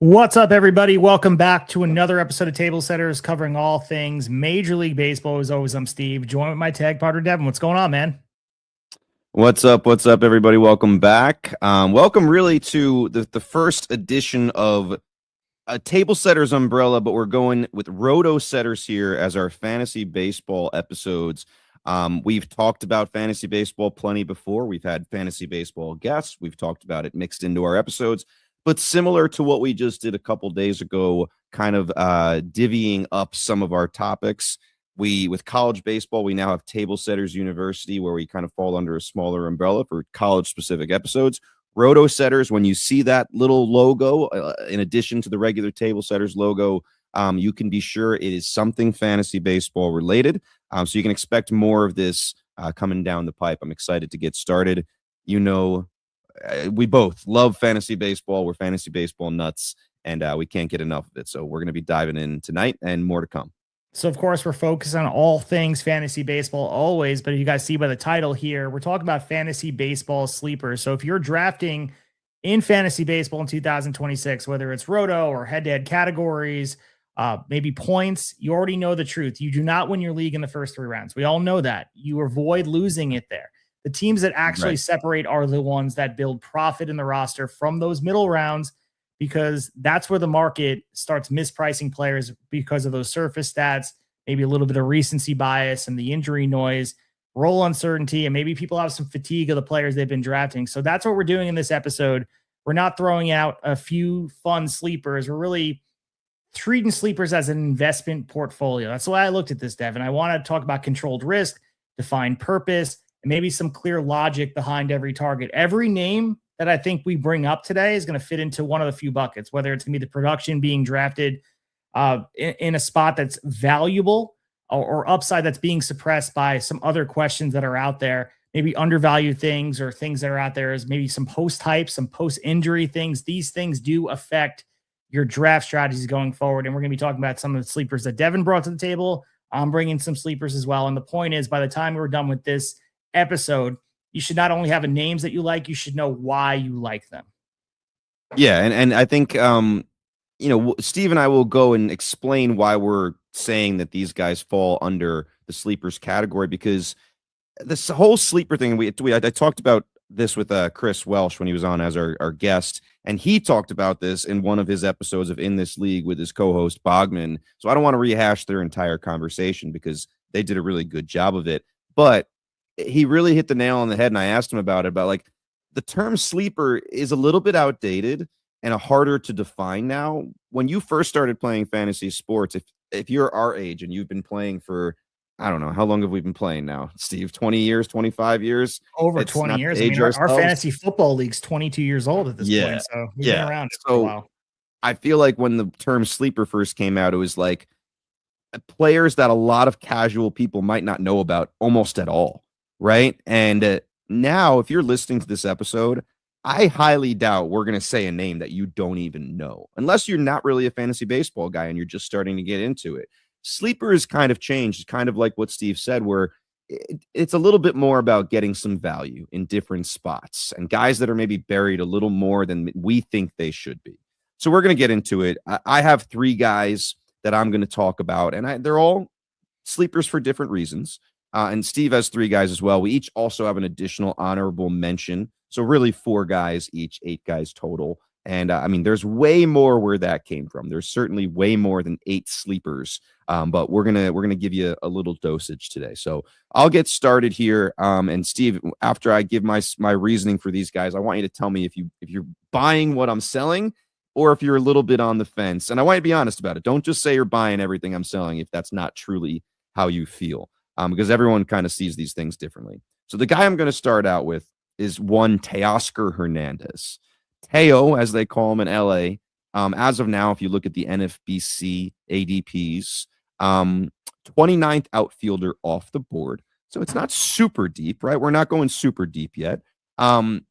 What's up, everybody? Welcome back to another episode of Tablesetters covering all things Major League Baseball. As always, I'm Steve, joined with my tag partner, Devin. What's going on, man? What's up? What's up, everybody? Welcome back. Welcome really to the first edition of a Tablesetters umbrella, but we're going with Rotosetters here as our fantasy baseball episodes. We've talked about fantasy baseball plenty before. We've had fantasy baseball guests. We've talked about it mixed into our episodes. But similar to what we just did a couple days ago, kind of divvying up some of our topics. With college baseball, we now have Tablesetters University, where we kind of fall under a smaller umbrella for college-specific episodes. Rotosetters, when you see that little logo, in addition to the regular Tablesetters logo, you can be sure it is something fantasy baseball related. So you can expect more of this coming down the pipe. I'm excited to get started. We both love fantasy baseball. We're fantasy baseball nuts, and we can't get enough of it. So we're going to be diving in tonight and more to come. So, of course, we're focused on all things fantasy baseball always. But you guys see by the title here, we're talking about fantasy baseball sleepers. So if you're drafting in fantasy baseball in 2026, whether it's roto or head-to-head categories, maybe points, you already know the truth. You do not win your league in the first three rounds. We all know that. You avoid losing it there. The teams that actually separate are the ones that build profit in the roster from those middle rounds, because that's where the market starts mispricing players because of those surface stats, maybe a little bit of recency bias and the injury noise, role uncertainty, and maybe people have some fatigue of the players they've been drafting. So that's what we're doing in this episode. We're not throwing out a few fun sleepers. We're really treating sleepers as an investment portfolio. That's why I looked at this, Devin. I want to talk about controlled risk, defined purpose, and maybe some clear logic behind every target. Every name that I think we bring up today is going to fit into one of the few buckets, whether it's going to be the production being drafted in a spot that's valuable or upside that's being suppressed by some other questions that are out there, maybe undervalued things or things that are out there as maybe some post-hype, some post-injury things. These things do affect your draft strategies going forward. And we're going to be talking about some of the sleepers that Devin brought to the table. I'm bringing some sleepers as well. And the point is, by the time we're done with this episode, you should not only have names that you like, you should know why you like them. Yeah, and I think Steve and I will go and explain why we're saying that these guys fall under the sleepers category, because this whole sleeper thing, I talked about this with Chris Welsh when he was on as our guest, and he talked about this in one of his episodes of In This League with his co-host Bogman. So I don't want to rehash their entire conversation because they did a really good job of it, but he really hit the nail on the head. And I asked him about like the term sleeper is a little bit outdated and harder to define now. When you first started playing fantasy sports, if you're our age and you've been playing for, I don't know, how long have we been playing now, Steve? 20 years, 25 years? Over 20 years. I mean, our fantasy football league's 22 years old at this point. So we've been around for a while. I feel like when the term sleeper first came out, it was like players that a lot of casual people might not know about almost at all. Right. And now, if you're listening to this episode, I highly doubt we're going to say a name that you don't even know, unless you're not really a fantasy baseball guy and you're just starting to get into it. Sleeper is kind of changed. It's kind of like what Steve said, where it's a little bit more about getting some value in different spots and guys that are maybe buried a little more than we think they should be. So we're going to get into it. I have three guys that I'm going to talk about, and they're all sleepers for different reasons. And Steve has three guys as well. We each also have an additional honorable mention. So really 4 guys each, 8 guys total. And I mean, there's way more where that came from. There's certainly way more than 8 sleepers. But we're gonna give you a little dosage today. So I'll get started here. And Steve, after I give my reasoning for these guys, I want you to tell me if you're buying what I'm selling or if you're a little bit on the fence. And I want you to be honest about it. Don't just say you're buying everything I'm selling if that's not truly how you feel. Because everyone kind of sees these things differently. So the guy I'm going to start out with is one Teoscar Hernandez. Teo, as they call him in LA. As of now, if you look at the NFBC ADPs, 29th outfielder off the board. So it's not super deep, right? We're not going super deep yet. The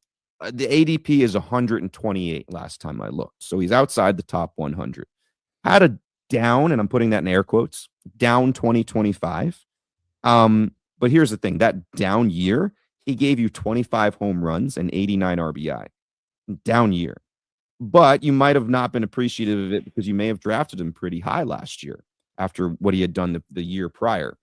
ADP is 128 last time I looked. So he's outside the top 100. Had a down, and I'm putting that in air quotes, down 2025. But here's the thing, that down year, he gave you 25 home runs and 89 RBI. Down year. but you might have not been appreciative of it because you may have drafted him pretty high last year after what he had done the year prior.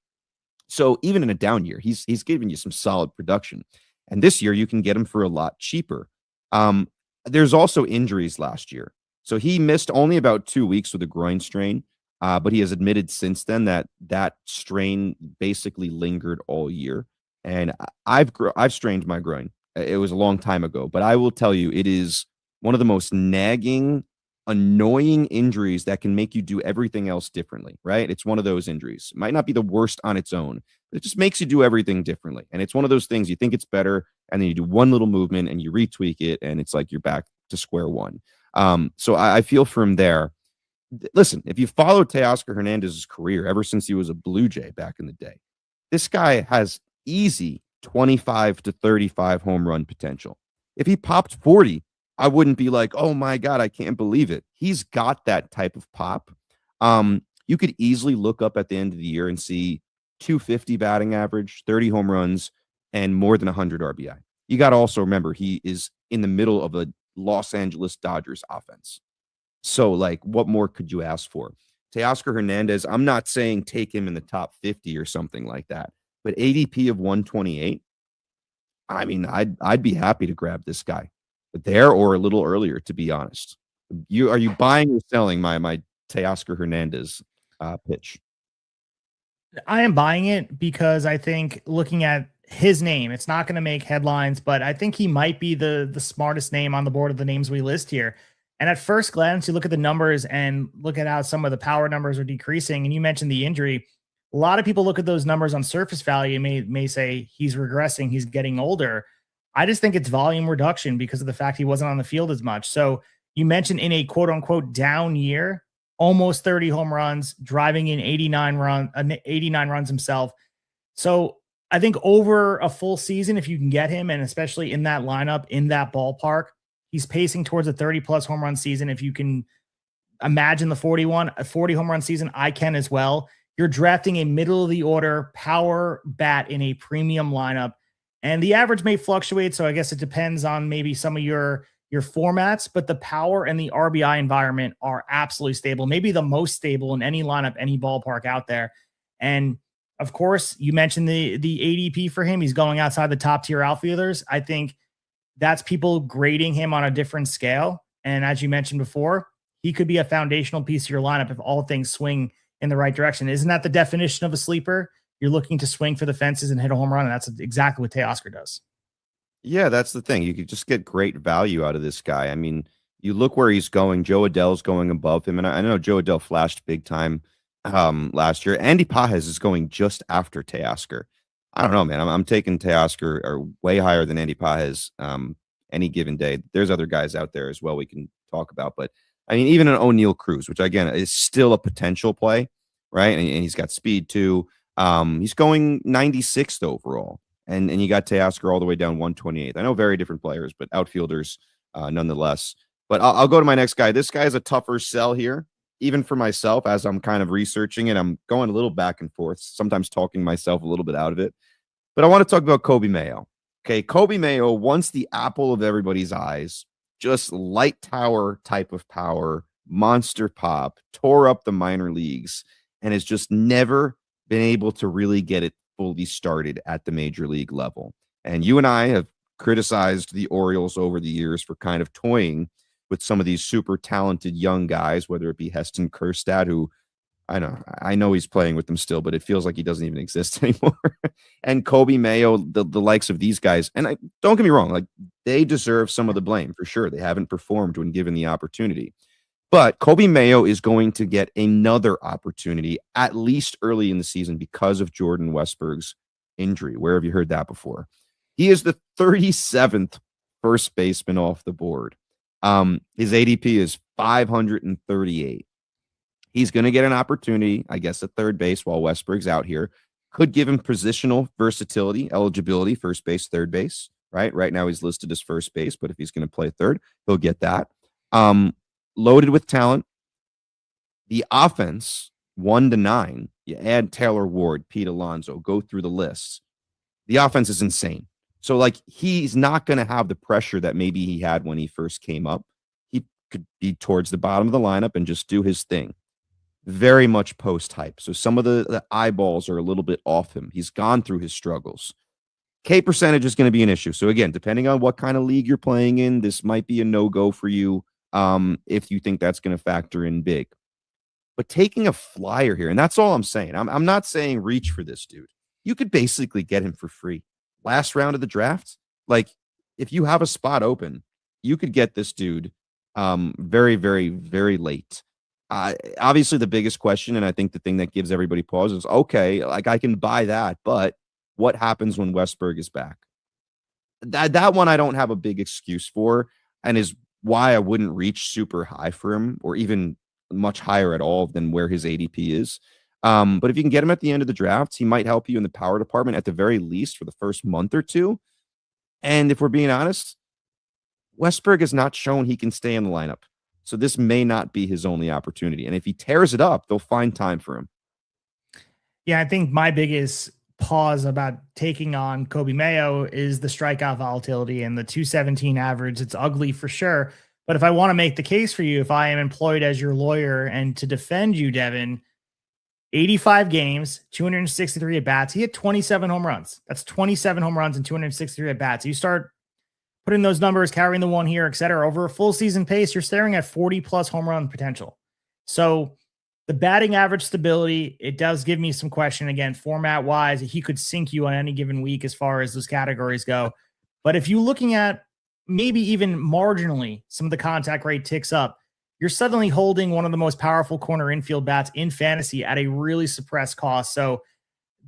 So even in a down year, he's giving you some solid production. And this year you can get him for a lot cheaper. Um, there's also injuries last year. So he missed only about 2 weeks with a groin strain, but he has admitted since then that that strain basically lingered all year. And I've strained my groin. It was a long time ago, but I will tell you, it is one of the most nagging, annoying injuries that can make you do everything else differently, right? It's one of those injuries. It might not be the worst on its own, but it just makes you do everything differently. And it's one of those things you think it's better, and then you do one little movement and you retweak it, and it's like you're back to square one. So I feel for him there. Listen, if you followed Teoscar Hernandez's career ever since he was a Blue Jay back in the day, this guy has easy 25 to 35 home run potential. If he popped 40, I wouldn't be like, oh my God, I can't believe it. He's got that type of pop. You could easily look up at the end of the year and see 250 batting average, 30 home runs, and more than 100 RBI. You got to also remember he is in the middle of a Los Angeles Dodgers offense. So, like, what more could you ask for? Teoscar Hernandez, I'm not saying take him in the top 50 or something like that, but ADP of 128, I mean, I'd be happy to grab this guy there or a little earlier, to be honest. Are you buying or selling my Teoscar Hernandez pitch? I am buying it because I think looking at his name, it's not going to make headlines, but I think he might be the smartest name on the board of the names we list here. And at first glance, you look at the numbers and look at how some of the power numbers are decreasing. And you mentioned the injury. A lot of people look at those numbers on surface value and may say he's regressing, he's getting older. I just think it's volume reduction because of the fact he wasn't on the field as much. So you mentioned in a quote unquote down year, almost 30 home runs, driving in 89 runs himself. So I think over a full season, if you can get him, and especially in that lineup, in that ballpark, he's pacing towards a 30 plus home run season. If you can imagine a 40 home run season, I can as well. You're drafting a middle of the order power bat in a premium lineup, and the average may fluctuate. So I guess it depends on maybe some of your formats, but the power and the RBI environment are absolutely stable, maybe the most stable in any lineup, any ballpark out there. And of course, you mentioned the ADP for him. He's going outside the top tier outfielders. I think that's people grading him on a different scale. And as you mentioned before, he could be a foundational piece of your lineup if all things swing in the right direction. Isn't that the definition of a sleeper? You're looking to swing for the fences and hit a home run, and that's exactly what Teoscar does. Yeah, that's the thing. You could just get great value out of this guy. I mean, you look where he's going. Joe Adell's going above him, and I know Joe Adell flashed big time last year. Andy Pages is going just after Teoscar. I don't know, man. I'm taking Teoscar or way higher than Andy Pages any given day. There's other guys out there as well we can talk about, but I mean, even an O'Neal Cruz, which again is still a potential play, right? And he's got speed too. He's going 96th overall, and you got Teoscar all the way down 128th. I know very different players, but outfielders nonetheless. But I'll go to my next guy. This guy is a tougher sell here, even for myself as I'm kind of researching it. I'm going a little back and forth, sometimes talking myself a little bit out of it. But I want to talk about Kobe Mayo. Okay, Kobe Mayo, once the apple of everybody's eyes, just light tower type of power, monster pop, tore up the minor leagues, and has just never been able to really get it fully started at the major league level. And you and I have criticized the Orioles over the years for kind of toying with some of these super talented young guys, whether it be Heston Kjerstad, who I know he's playing with them still, but it feels like he doesn't even exist anymore. And Kobe Mayo, the likes of these guys. And don't get me wrong, like they deserve some of the blame for sure. They haven't performed when given the opportunity. But Kobe Mayo is going to get another opportunity, at least early in the season, because of Jordan Westberg's injury. Where have you heard that before? He is the 37th first baseman off the board. His ADP is 538. He's going to get an opportunity, I guess, at third base while Westberg's out here. Could give him positional versatility, eligibility, first base, third base, right? Right now he's listed as first base, but if he's going to play third, he'll get that. Loaded with talent. The offense, 1 to 9. You add Taylor Ward, Pete Alonso, go through the lists. The offense is insane. So, like, he's not going to have the pressure that maybe he had when he first came up. He could be towards the bottom of the lineup and just do his thing. Very much post hype. So some of the eyeballs are a little bit off him. He's gone through his struggles. K percentage is going to be an issue. So again, depending on what kind of league you're playing in, this might be a no-go for you if you think that's going to factor in big. But taking a flyer here, and that's all I'm saying. I'm not saying reach for this dude. You could basically get him for free. Last round of the draft, like if you have a spot open, you could get this dude very, very, very late. Obviously, the biggest question, and I think the thing that gives everybody pause is, okay, like I can buy that, but what happens when Westberg is back? That one I don't have a big excuse for, and is why I wouldn't reach super high for him, or even much higher at all than where his ADP is. But if you can get him at the end of the draft, he might help you in the power department at the very least for the first month or two. And if we're being honest, Westberg has not shown he can stay in the lineup. So this may not be his only opportunity. And if he tears it up, they'll find time for him. Yeah, I think my biggest pause about taking on Kobe Mayo is the strikeout volatility and the 217 average. It's ugly for sure. But if I want to make the case for you, if I am employed as your lawyer and to defend you, Devin, 85 games, 263 at bats. He hit 27 home runs. That's 27 home runs and 263 at bats. You start putting those numbers, carrying the one here, et cetera, over a full season pace, you're staring at 40 plus home run potential. So the batting average stability, it does give me some question. Again, format wise, he could sink you on any given week as far as those categories go. But if you're looking at maybe even marginally, some of the contact rate ticks up, you're suddenly holding one of the most powerful corner infield bats in fantasy at a really suppressed cost. So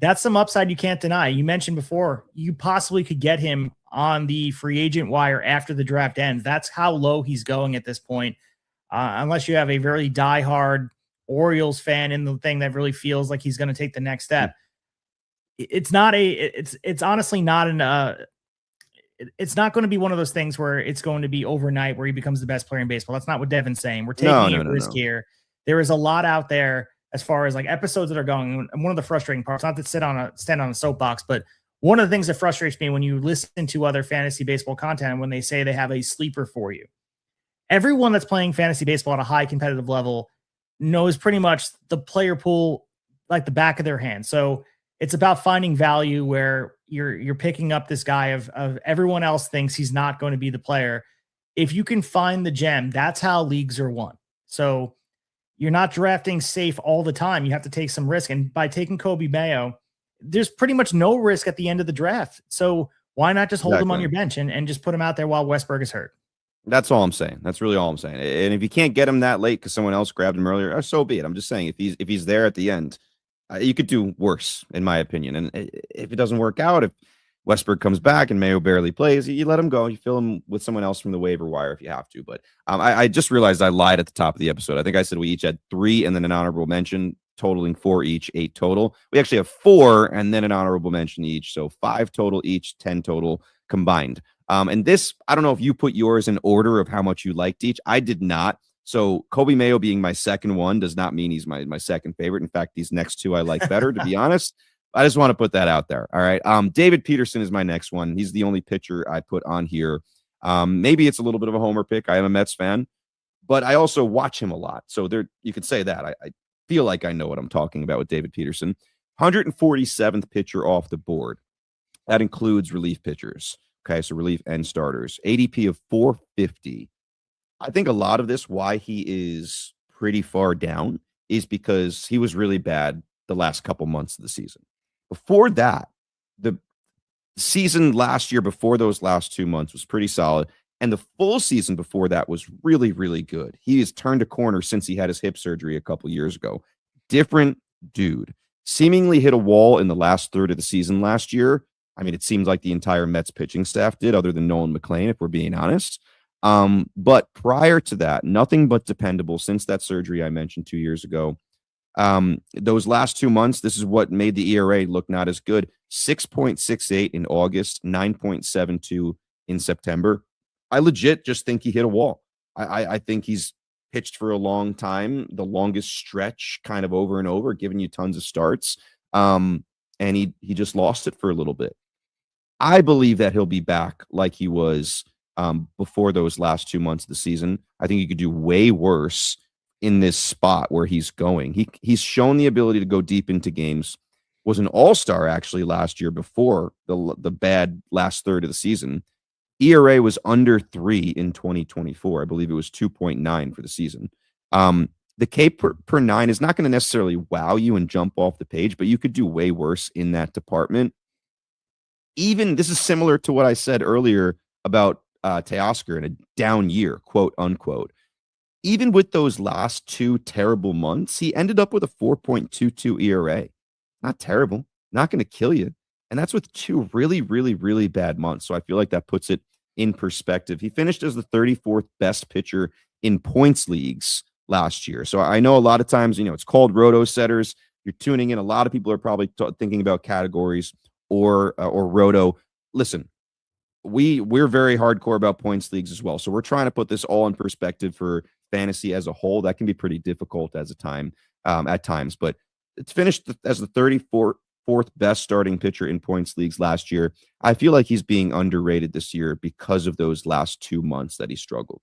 that's some upside you can't deny. You mentioned before, you possibly could get him on the free agent wire after the draft ends. That's how low he's going at this point. Unless you have a very diehard Orioles fan in the thing that really feels like he's going to take the next step. It's honestly not it's not going to be one of those things where it's going to be overnight where he becomes the best player in baseball. That's not what Devin's saying. We're taking a risk here. There is a lot out there as far as like episodes that are going. And one of the frustrating parts, not to stand on a soapbox, but one of the things that frustrates me when you listen to other fantasy baseball content, when they say they have a sleeper for you, everyone that's playing fantasy baseball at a high competitive level knows pretty much the player pool like the back of their hand. So it's about finding value where you're picking up this guy of everyone else thinks he's not going to be the player. If you can find the gem, that's how leagues are won. So you're not drafting safe all the time. You have to take some risk. And by taking Kobe Mayo, there's pretty much no risk at the end of the draft. So why not just hold him on your bench and just put him out there while Westberg is hurt? That's all I'm saying. That's really all I'm saying. And if you can't get him that late because someone else grabbed him earlier, so be it. I'm just saying if he's there at the end, you could do worse, in my opinion. And if it doesn't work out, if Westberg comes back and Mayo barely plays, you let him go. You fill him with someone else from the waiver wire if you have to. But I just realized I lied at the top of the episode. I think I said we each had 3 and then an honorable mention, totaling 4 each, 8 total. We actually have 4 and then an honorable mention each. So 5 total each, 10 total combined. And this, I don't know if you put yours in order of how much you liked each. I did not. So Kobe Mayo being my second one does not mean he's my second favorite. In fact, these next 2 I like better, to be honest. I just want to put that out there. All right. David Peterson is my next one. He's the only pitcher I put on here. Maybe it's a little bit of a homer pick. I am a Mets fan, but I also watch him a lot. So there, you could say that. I feel like I know what I'm talking about with David Peterson. 147th pitcher off the board. That includes relief pitchers. Okay, so relief and starters. ADP of 450. I think a lot of this, why he is pretty far down, is because he was really bad the last couple months of the season. Before that, the season last year before those last 2 months was pretty solid. And the full season before that was really, really good. He has turned a corner since he had his hip surgery a couple years ago. Different dude. Seemingly hit a wall in the last third of the season last year. I mean, it seems like the entire Mets pitching staff did, other than Nolan McLean, if we're being honest. But prior to that, nothing but dependable since that surgery I mentioned 2 years ago. Those last 2 months, this is what made the ERA look not as good. 6.68 in August, 9.72 in September. I legit just think he hit a wall. I think he's pitched for a long time, the longest stretch kind of over and over, giving you tons of starts. And he just lost it for a little bit. I believe that he'll be back like he was before those last 2 months of the season. I think you could do way worse in this spot where he's going. He's shown the ability to go deep into games. Was an all-star actually last year before the bad last third of the season. ERA was under 3 in 2024. I believe it was 2.9 for the season. The K per 9 is not going to necessarily wow you and jump off the page, but you could do way worse in that department. Even this is similar to what I said earlier about Teoscar in a down year, quote unquote. Even with those last 2 terrible months, he ended up with a 4.22 ERA. Not terrible, not going to kill you. And that's with 2 really, really, really bad months. So I feel like that puts it in perspective. He finished as the 34th best pitcher in points leagues last year. So I know a lot of times, it's called Rotosetters. You're tuning in. A lot of people are probably thinking about categories or Roto. Listen, we're very hardcore about points leagues as well. So we're trying to put this all in perspective for fantasy as a whole. That can be pretty difficult at times, but it's finished as the 34th best starting pitcher in points leagues last year. I feel like he's being underrated this year because of those last 2 months that he struggled.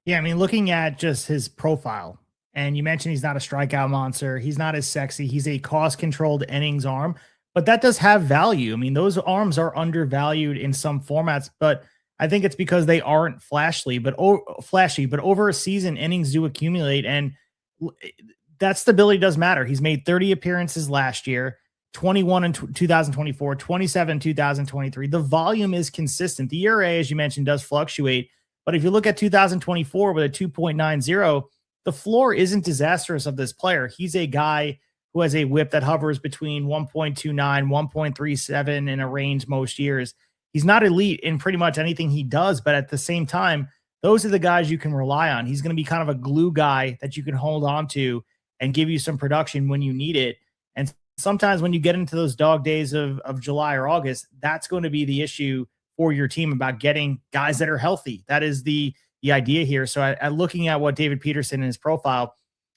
Yeah, I mean, looking at just his profile, and you mentioned he's not a strikeout monster. He's not as sexy. He's a cost-controlled innings arm, but that does have value. I mean, those arms are undervalued in some formats, but I think it's because they aren't flashy. But over a season, innings do accumulate, and that stability does matter. He's made 30 appearances last year, 21 in 2024, 27 in 2023. The volume is consistent. The ERA, as you mentioned, does fluctuate. But if you look at 2024 with a 2.90, the floor isn't disastrous of this player. He's a guy who has a whip that hovers between 1.29, 1.37 in a range most years. He's not elite in pretty much anything he does, but at the same time, those are the guys you can rely on. He's going to be kind of a glue guy that you can hold on to and give you some production when you need it. And sometimes when you get into those dog days of July or August, that's going to be the issue for your team about getting guys that are healthy. That is the idea here. So looking at what David Peterson in his profile,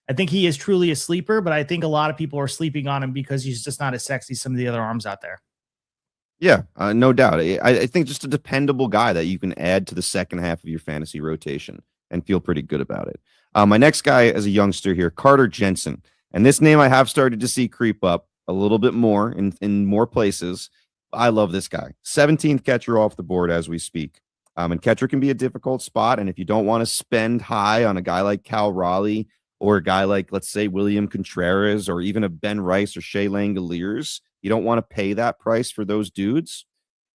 I think he is truly a sleeper, but I think a lot of people are sleeping on him because he's just not as sexy as some of the other arms out there. Yeah, no doubt. I think just a dependable guy that you can add to the second half of your fantasy rotation and feel pretty good about it. My next guy as a youngster here, Carter Jensen. And this name I have started to see creep up a little bit more in more places. I love this guy. 17th catcher off the board as we speak. And catcher can be a difficult spot. And if you don't want to spend high on a guy like Cal Raleigh or a guy like, let's say, William Contreras or even a Ben Rice or Shea Langoliers, you don't want to pay that price for those dudes.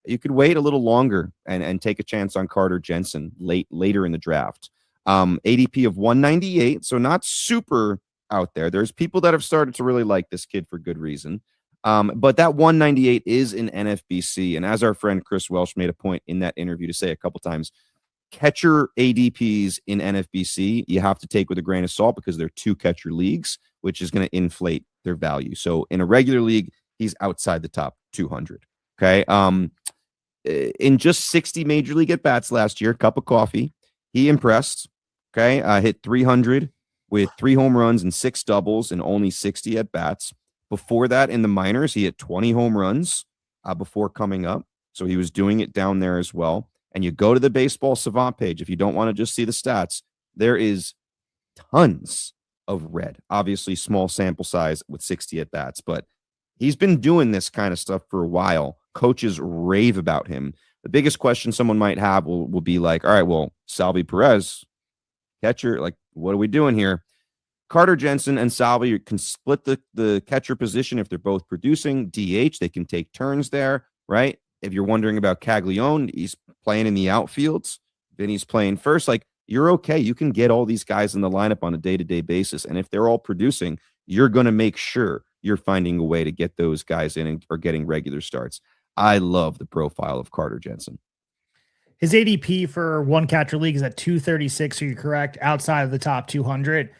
You could wait a little longer and take a chance on Carter Jensen later in the draft. ADP of 198, so not super out there. There's people that have started to really like this kid for good reason. But that 198 is in NFBC. And as our friend Chris Welsh made a point in that interview to say a couple times, catcher ADPs in NFBC, you have to take with a grain of salt because they're 2 catcher leagues, which is going to inflate their value. So in a regular league, he's outside the top 200. Okay. In just 60 major league at bats last year, cup of coffee, he impressed. Okay. Hit 300 with 3 home runs and 6 doubles and only 60 at bats. Before that, in the minors, he hit 20 home runs before coming up. So he was doing it down there as well. And you go to the Baseball Savant page. If you don't want to just see the stats, there is tons of red. Obviously, small sample size with 60 at bats, but he's been doing this kind of stuff for a while. Coaches rave about him. The biggest question someone might have will be like, all right, well, Salvi Perez, catcher, like, what are we doing here? Carter Jensen and Salvi can split the catcher position if they're both producing. DH, they can take turns there, right? If you're wondering about Caglione, he's playing in the outfields. Vinny's playing first. Like, you're okay. You can get all these guys in the lineup on a day-to-day basis. And if they're all producing, you're going to make sure you're finding a way to get those guys in or getting regular starts. I love the profile of Carter Jensen. His ADP for one catcher league is at 236. So you're correct, outside of the top 200.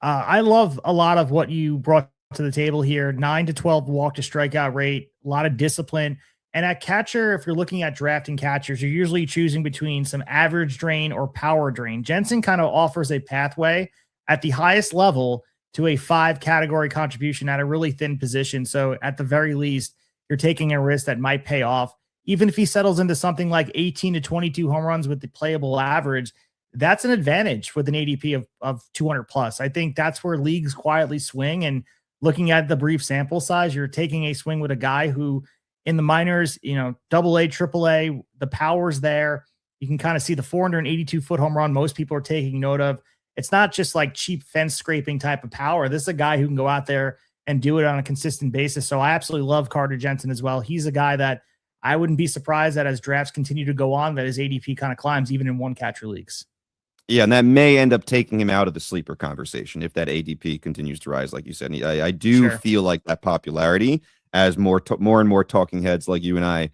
I love a lot of what you brought to the table here. 9 to 12 walk to strikeout rate, a lot of discipline. And at catcher, if you're looking at drafting catchers, you're usually choosing between some average drain or power drain. Jensen kind of offers a pathway at the highest level to a 5 category contribution at a really thin position. So at the very least, you're taking a risk that might pay off. even if he settles into something like 18 to 22 home runs with the playable average, that's an advantage with an ADP of 200 plus. I think that's where leagues quietly swing. And looking at the brief sample size, you're taking a swing with a guy who in the minors, double A, triple A, the power's there. You can kind of see the 482-foot home run most people are taking note of. It's not just like cheap fence scraping type of power. This is a guy who can go out there and do it on a consistent basis. So I absolutely love Carter Jensen as well. He's a guy that I wouldn't be surprised that as drafts continue to go on, that his ADP kind of climbs even in one catcher leagues. Yeah, and that may end up taking him out of the sleeper conversation if that ADP continues to rise, like you said. I do feel like that popularity, as more and more talking heads like you and I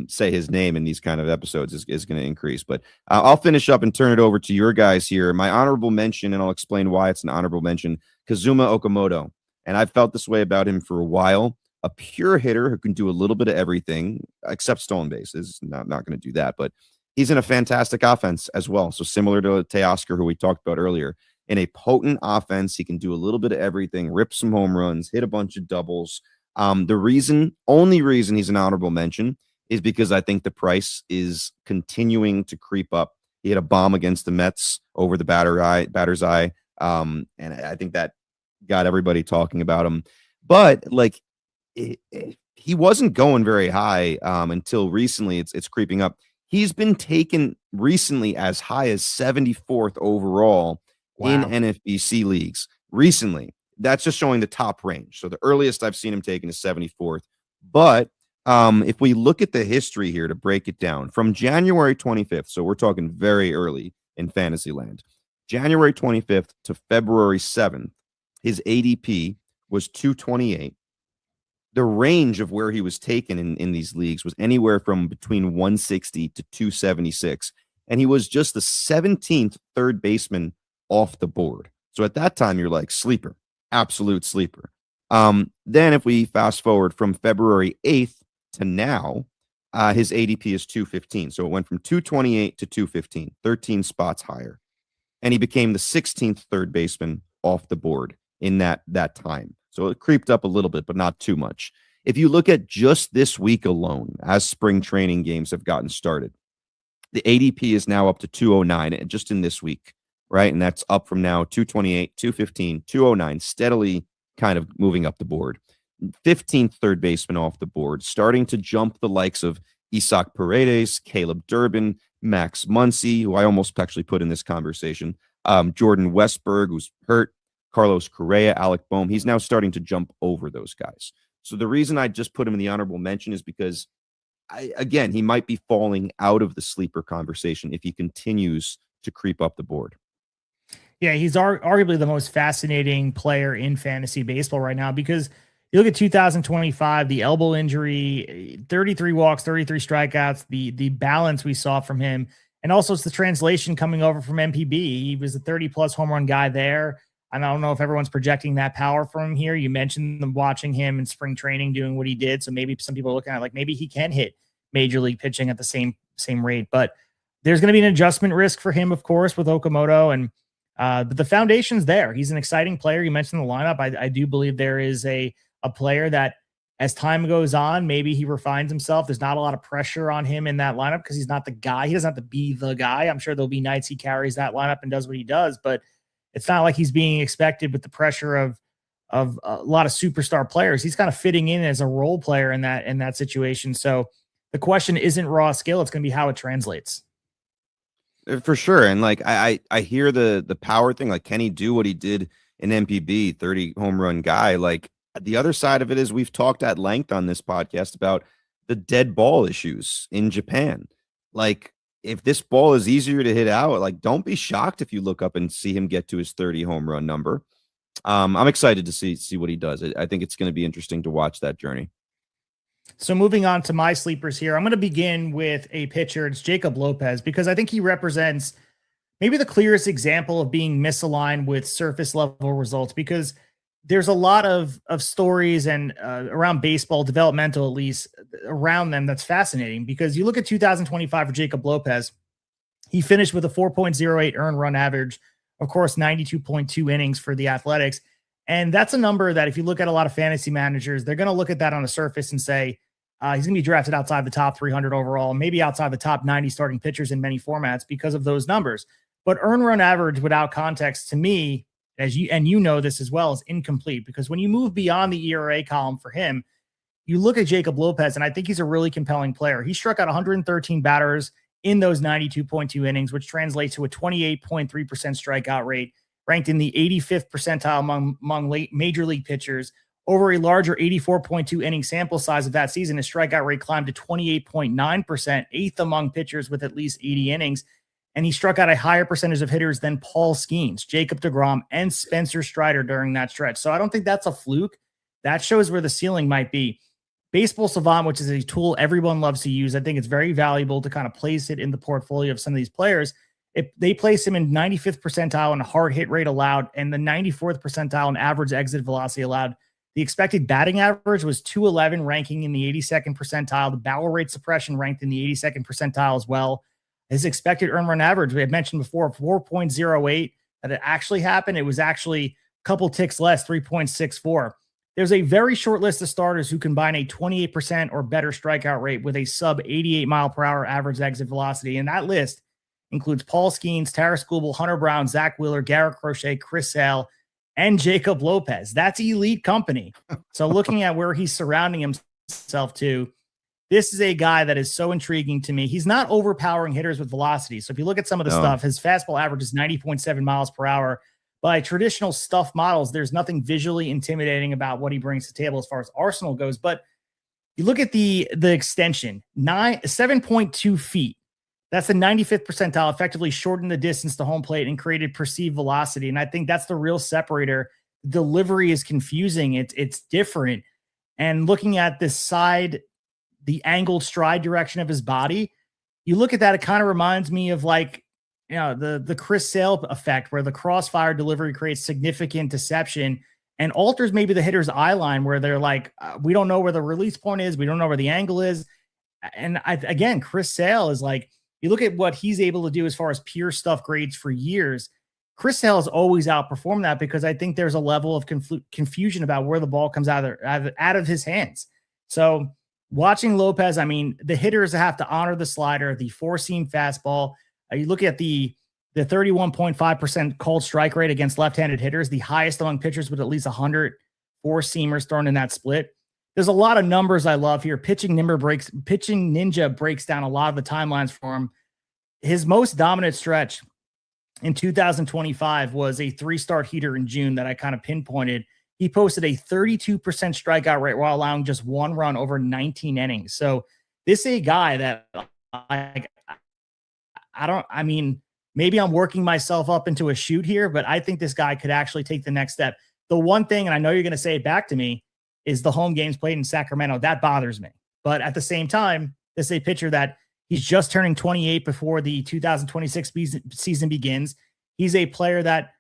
say his name in these kind of episodes, is going to increase. But I'll finish up and turn it over to your guys here. My honorable mention, and I'll explain why it's an honorable mention, Kazuma Okamoto. And I've felt this way about him for a while. A pure hitter who can do a little bit of everything except stolen bases. Not going to do that, but he's in a fantastic offense as well. So similar to Teoscar, who we talked about earlier, in a potent offense, he can do a little bit of everything, rip some home runs, hit a bunch of doubles. The only reason he's an honorable mention is because I think the price is continuing to creep up. He had a bomb against the Mets over the batter's eye. And I think that got everybody talking about him. But like, he wasn't going very high until recently. It's creeping up. He's been taken recently as high as 74th overall in NFBC leagues recently. That's just showing the top range. So the earliest I've seen him taken is 74th. But if we look at the history here to break it down from January 25th, so we're talking very early in fantasy land, January 25th to February 7th, his ADP was 228. The range of where he was taken in these leagues was anywhere from between 160 to 276. And he was just the 17th third baseman off the board. So at that time, you're like, sleeper, absolute sleeper. Then if we fast forward from February 8th to now, his ADP is 215. So it went from 228 to 215, 13 spots higher. And he became the 16th third baseman off the board in that time. So it creeped up a little bit, but not too much. If you look at just this week alone, as spring training games have gotten started, the ADP is now up to 209 just in this week, right? And that's up from now 228, 215, 209, steadily kind of moving up the board. 15th third baseman off the board, starting to jump the likes of Isaac Paredes, Caleb Durbin, Max Muncy, who I almost actually put in this conversation, Jordan Westberg, who's hurt, Carlos Correa, Alec Boehm. He's now starting to jump over those guys. So the reason I just put him in the honorable mention is because, he might be falling out of the sleeper conversation if he continues to creep up the board. Yeah, he's arguably the most fascinating player in fantasy baseball right now because you look at 2025, the elbow injury, 33 walks, 33 strikeouts, the balance we saw from him, and also it's the translation coming over from MPB. He was a 30-plus home run guy there. I don't know if everyone's projecting that power from him here. You mentioned them watching him in spring training doing what he did. So maybe some people are looking at like maybe he can hit major league pitching at the same rate. But there's going to be an adjustment risk for him, of course, with Okamoto. And but the foundation's there. He's an exciting player. You mentioned the lineup. I do believe there is a player that as time goes on, maybe he refines himself. There's not a lot of pressure on him in that lineup because he's not the guy. He doesn't have to be the guy. I'm sure there'll be nights he carries that lineup and does what he does, but it's not like he's being expected with the pressure of a lot of superstar players. He's kind of fitting in as a role player in that situation. So the question isn't raw skill. It's going to be how it translates. For sure. And like, I hear the power thing. Like, can he do what he did in MPB, 30 home run guy? Like, the other side of it is we've talked at length on this podcast about the dead ball issues in Japan. Like, if this ball is easier to hit out, like, don't be shocked if you look up and see him get to his 30 home run number. I'm excited to see what he does. I think it's going to be interesting to watch that journey. So moving on to my sleepers here, I'm going to begin with a pitcher. It's Jacob Lopez, because I think he represents maybe the clearest example of being misaligned with surface level results, because there's a lot of stories and around baseball, developmental at least, around them that's fascinating. Because you look at 2025 for Jacob Lopez, he finished with a 4.08 earned run average, of course, 92.2 innings for the Athletics. And that's a number that if you look at a lot of fantasy managers, they're going to look at that on the surface and say, He's going to be drafted outside the top 300 overall, maybe outside the top 90 starting pitchers in many formats because of those numbers. But earn run average without context to me, as you know this as well, is incomplete, because when you move beyond the ERA column for him, you look at Jacob Lopez, and I think he's a really compelling player. He struck out 113 batters in those 92.2 innings, which translates to a 28.3% strikeout rate, ranked in the 85th percentile among major league pitchers. Over a larger 84.2 inning sample size of that season, his strikeout rate climbed to 28.9%, eighth among pitchers with at least 80 innings. And he struck out a higher percentage of hitters than Paul Skeens, Jacob deGrom, and Spencer Strider during that stretch. So I don't think that's a fluke. That shows where the ceiling might be. Baseball Savant, which is a tool everyone loves to use, I think it's very valuable to kind of place it in the portfolio of some of these players. If they place him in 95th percentile in hard hit rate allowed and the 94th percentile in average exit velocity allowed. The expected batting average was 211, ranking in the 82nd percentile. The barrel rate suppression ranked in the 82nd percentile as well. His expected earned run average, we had mentioned before, 4.08. That it actually happened. It was actually a couple ticks less, 3.64. There's a very short list of starters who combine a 28% or better strikeout rate with a sub 88 mile per hour average exit velocity. And that list includes Paul Skeens, Tara Skubal, Hunter Brown, Zach Wheeler, Garrett Crochet, Chris Sale, and Jacob Lopez. That's elite company. So looking at where he's surrounding himself to, this is a guy that is so intriguing to me. He's not overpowering hitters with velocity. So if you look at some of the stuff, his fastball average is 90.7 miles per hour. By traditional stuff models, there's nothing visually intimidating about what he brings to the table as far as arsenal goes. But you look at the extension, 7.2 feet. That's the 95th percentile, effectively shortened the distance to home plate and created perceived velocity. And I think that's the real separator. Delivery is confusing. It's different. And looking at this side, the angled stride direction of his body, you look at that, it kind of reminds me of like, the Chris Sale effect, where the crossfire delivery creates significant deception and alters maybe the hitter's eye line, where they're like, we don't know where the release point is. We don't know where the angle is. And again, Chris Sale is like, you look at what he's able to do as far as pure stuff grades for years. Chris Sale has always outperformed that, because I think there's a level of confusion about where the ball comes out of his hands. So watching Lopez, I mean, the hitters have to honor the slider, the four-seam fastball. You look at the 31.5% called strike rate against left-handed hitters, the highest among pitchers with at least 100 four-seamers thrown in that split. There's a lot of numbers I love here. Pitching Ninja breaks down a lot of the timelines for him. His most dominant stretch in 2025 was a 3-start heater in June that I kind of pinpointed. He posted a 32% strikeout rate while allowing just one run over 19 innings. So this is a guy that maybe I'm working myself up into a shoot here, but I think this guy could actually take the next step. The one thing, and I know you're going to say it back to me, is the home games played in Sacramento. That bothers me. But at the same time, this is a pitcher that he's just turning 28 before the 2026 season begins. He's a player that,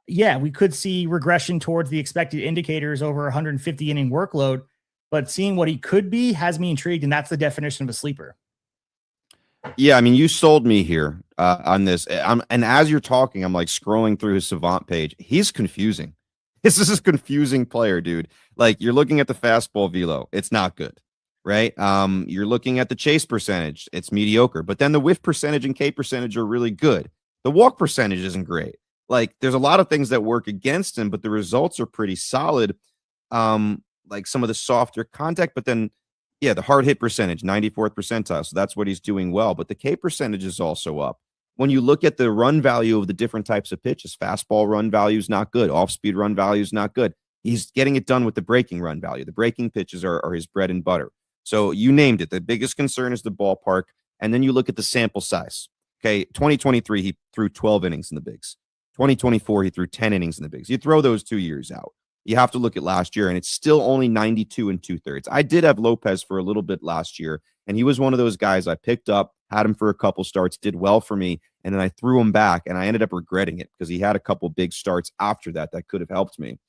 we could see regression towards the expected indicators over 150 inning workload, but seeing what he could be has me intrigued. And that's the definition of a sleeper. Yeah, I mean, you sold me here on this. And as you're talking, I'm like scrolling through his Savant page. He's confusing. This is a confusing player, dude. Like, you're looking at the fastball velo. It's not good, right? You're looking at the chase percentage. It's mediocre. But then the whiff percentage and K percentage are really good. The walk percentage isn't great. Like, there's a lot of things that work against him, but the results are pretty solid. Like some of the softer contact, but then the hard hit percentage, 94th percentile. So that's what he's doing well. But the K percentage is also up. When you look at the run value of the different types of pitches, fastball run value is not good. Off-speed run value is not good. He's getting it done with the breaking run value. The breaking pitches are his bread and butter. So you named it. The biggest concern is the ballpark. And then you look at the sample size. Okay, 2023, he threw 12 innings in the bigs. 2024, he threw 10 innings in the bigs. You throw those 2 years out. You have to look at last year, and it's still only 92 2/3. I did have Lopez for a little bit last year, and he was one of those guys I picked up, had him for a couple starts, did well for me, and then I threw him back, and I ended up regretting it because he had a couple big starts after that could have helped me.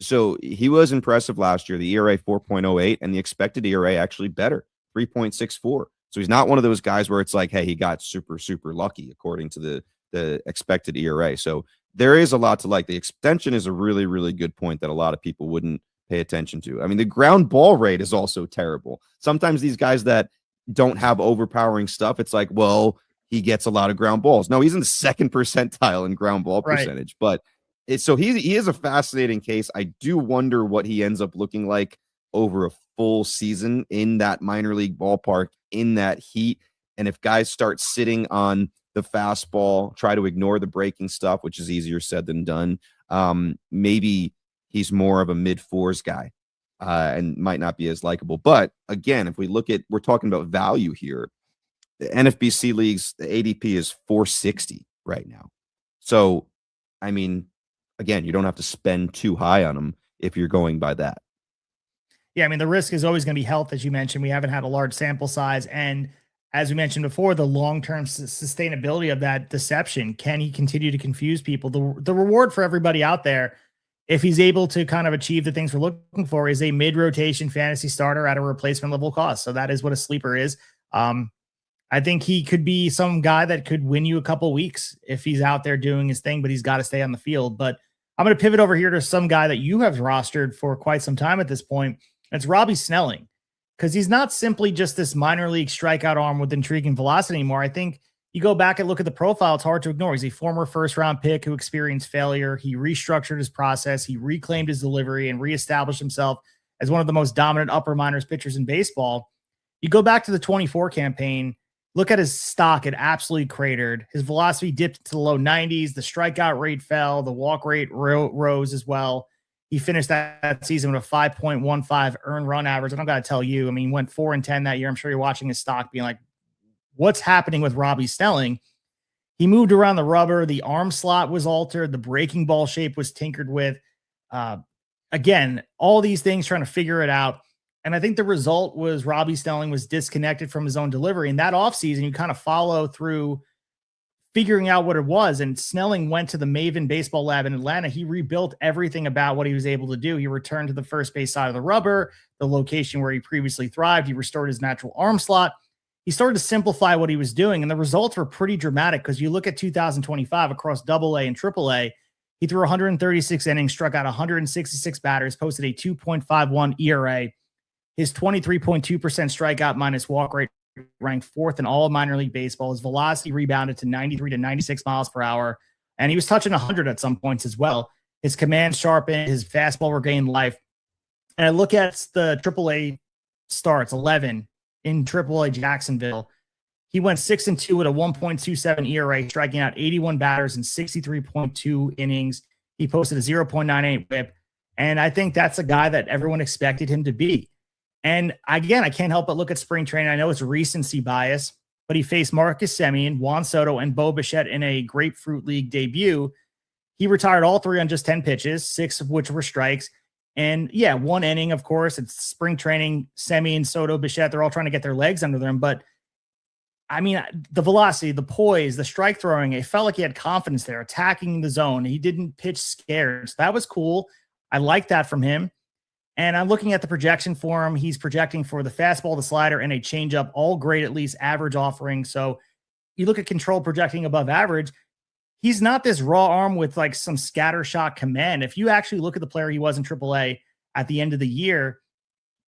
So he was impressive last year. The ERA 4.08, and the expected ERA actually better, 3.64. So he's not one of those guys where it's like, hey, he got super, super lucky according to the expected ERA. So there is a lot to like. The extension is a really, really good point that a lot of people wouldn't pay attention to. I mean, the ground ball rate is also terrible. Sometimes these guys that don't have overpowering stuff, it's like, well, he gets a lot of ground balls. No, he's in the second percentile in ground ball percentage, but so he is a fascinating case. I do wonder what he ends up looking like over a full season in that minor league ballpark, in that heat. And if guys start sitting on the fastball, try to ignore the breaking stuff, which is easier said than done, maybe he's more of a mid-fours guy and might not be as likable. But again, if we look at, we're talking about value here. The NFBC leagues, the ADP is 460 right now. So, I mean, again, you don't have to spend too high on them if you're going by that. Yeah, I mean, the risk is always going to be health, as you mentioned. We haven't had a large sample size. And as we mentioned before, the long-term sustainability of that deception. Can he continue to confuse people? The reward for everybody out there, if he's able to kind of achieve the things we're looking for, is a mid-rotation fantasy starter at a replacement level cost. So that is what a sleeper is. I think he could be some guy that could win you a couple weeks if he's out there doing his thing, but he's got to stay on the field. But I'm going to pivot over here to some guy that you have rostered for quite some time at this point. It's Robbie Snelling, because he's not simply just this minor league strikeout arm with intriguing velocity anymore. I think you go back and look at the profile, it's hard to ignore. He's a former first-round pick who experienced failure. He restructured his process. He reclaimed his delivery and reestablished himself as one of the most dominant upper minors pitchers in baseball. You go back to the 24 campaign, look at his stock. It absolutely cratered. His velocity dipped to the low 90s. The strikeout rate fell. The walk rate rose as well. He finished that season with a 5.15 earned run average. I don't got to tell you. I mean, he went 4-10 that year. I'm sure you're watching his stock being like, what's happening with Robbie Snelling? He moved around the rubber. The arm slot was altered. The breaking ball shape was tinkered with. Again, all these things trying to figure it out. And I think the result was Robbie Snelling was disconnected from his own delivery. And that offseason, you kind of follow through figuring out what it was. And Snelling went to the Maven baseball lab in Atlanta. He rebuilt everything about what he was able to do. He returned to the first base side of the rubber, the location where he previously thrived. He restored his natural arm slot. He started to simplify what he was doing. And the results were pretty dramatic, because you look at 2025 across AA and AAA, he threw 136 innings, struck out 166 batters, posted a 2.51 ERA. His 23.2% strikeout minus walk rate ranked fourth in all of minor league baseball. His velocity rebounded to 93 to 96 miles per hour. And he was touching 100 at some points as well. His command sharpened, his fastball regained life. And I look at the AAA starts, 11 in AAA Jacksonville. He went 6-2 with a 1.27 ERA, striking out 81 batters in 63.2 innings. He posted a 0.98 whip. And I think that's a guy that everyone expected him to be. And again, I can't help but look at spring training. I know it's recency bias, but he faced Marcus Semien, Juan Soto, and Bo Bichette in a Grapefruit League debut. He retired all three on just 10 pitches, 6 of which were strikes. And yeah, 1 inning, of course. It's spring training. Semien, Soto, Bichette, they're all trying to get their legs under them. But I mean, the velocity, the poise, the strike throwing, it felt like he had confidence there, attacking the zone. He didn't pitch scared. So that was cool. I like that from him. And I'm looking at the projection for him. He's projecting for the fastball, the slider, and a changeup, all great, at least average offering. So you look at control projecting above average. He's not this raw arm with like some scatter shot command. If you actually look at the player he was in AAA at the end of the year,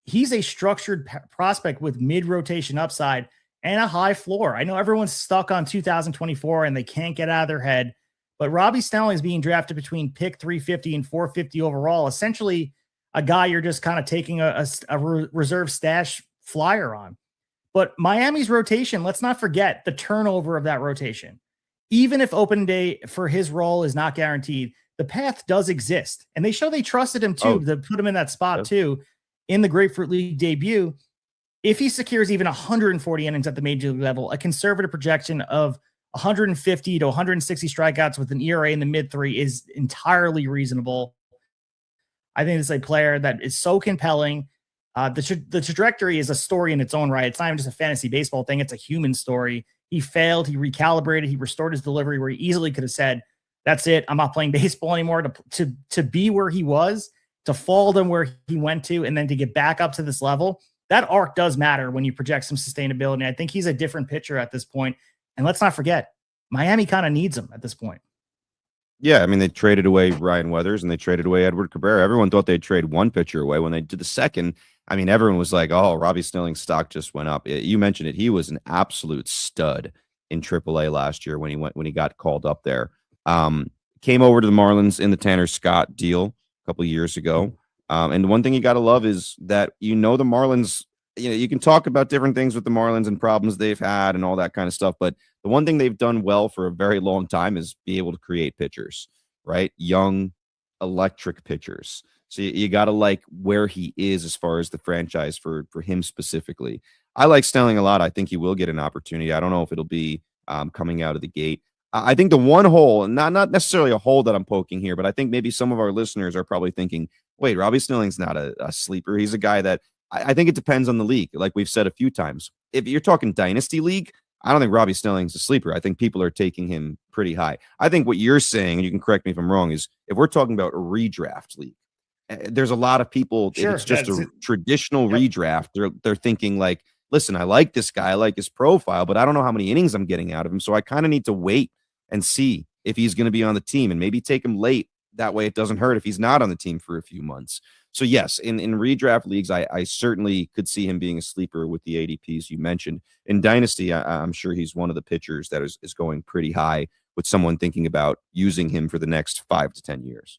he's a structured prospect with mid-rotation upside and a high floor. I know everyone's stuck on 2024 and they can't get out of their head, but Robbie Snelling is being drafted between pick 350 and 450 overall, essentially a guy you're just kind of taking a reserve stash flyer on. But Miami's rotation, let's not forget the turnover of that rotation. Even if open day for his role is not guaranteed, the path does exist. And they show they trusted him too, to put him in that spot too, in the Grapefruit League debut. If he secures even 140 innings at the major league level, a conservative projection of 150 to 160 strikeouts with an ERA in the mid-3 is entirely reasonable. I think it's a player that is so compelling. The trajectory is a story in its own right. It's not even just a fantasy baseball thing. It's a human story. He failed. He recalibrated. He restored his delivery where he easily could have said, that's it. I'm not playing baseball anymore. To be where he was, to fall to where he went to, and then to get back up to this level, that arc does matter when you project some sustainability. I think he's a different pitcher at this point. And let's not forget, Miami kind of needs him at this point. Yeah, I mean, they traded away Ryan Weathers and they traded away Edward Cabrera. Everyone thought they'd trade one pitcher away. When they did the second, I mean, everyone was like, "Oh, Robbie Snelling's stock just went up." You mentioned it; he was an absolute stud in AAA last year when he got called up there. Came over to the Marlins in the Tanner Scott deal a couple of years ago. And the one thing you got to love is that the Marlins. You can talk about different things with the Marlins and problems they've had and all that kind of stuff, but the one thing they've done well for a very long time is be able to create pitchers, right? Young, electric pitchers. So you got to like where he is as far as the franchise for him specifically. I like Snelling a lot. I think he will get an opportunity. I don't know if it'll be coming out of the gate. I think the one hole, and not necessarily a hole that I'm poking here, but I think maybe some of our listeners are probably thinking, wait, Robbie Snelling's not a sleeper. He's a guy that I think it depends on the league. Like we've said a few times, if you're talking dynasty league, I don't think Robbie Snelling's a sleeper. I think people are taking him pretty high. I think what you're saying, and you can correct me if I'm wrong, is if we're talking about a redraft league, there's a lot of people, if it's just a traditional redraft, they're thinking like, listen, I like this guy, I like his profile, but I don't know how many innings I'm getting out of him. So I kind of need to wait and see if he's going to be on the team and maybe take him late. That way it doesn't hurt if he's not on the team for a few months. So yes, in redraft leagues, I certainly could see him being a sleeper with the ADPs you mentioned. In Dynasty, I'm sure he's one of the pitchers that is going pretty high with someone thinking about using him for the next 5 to 10 years.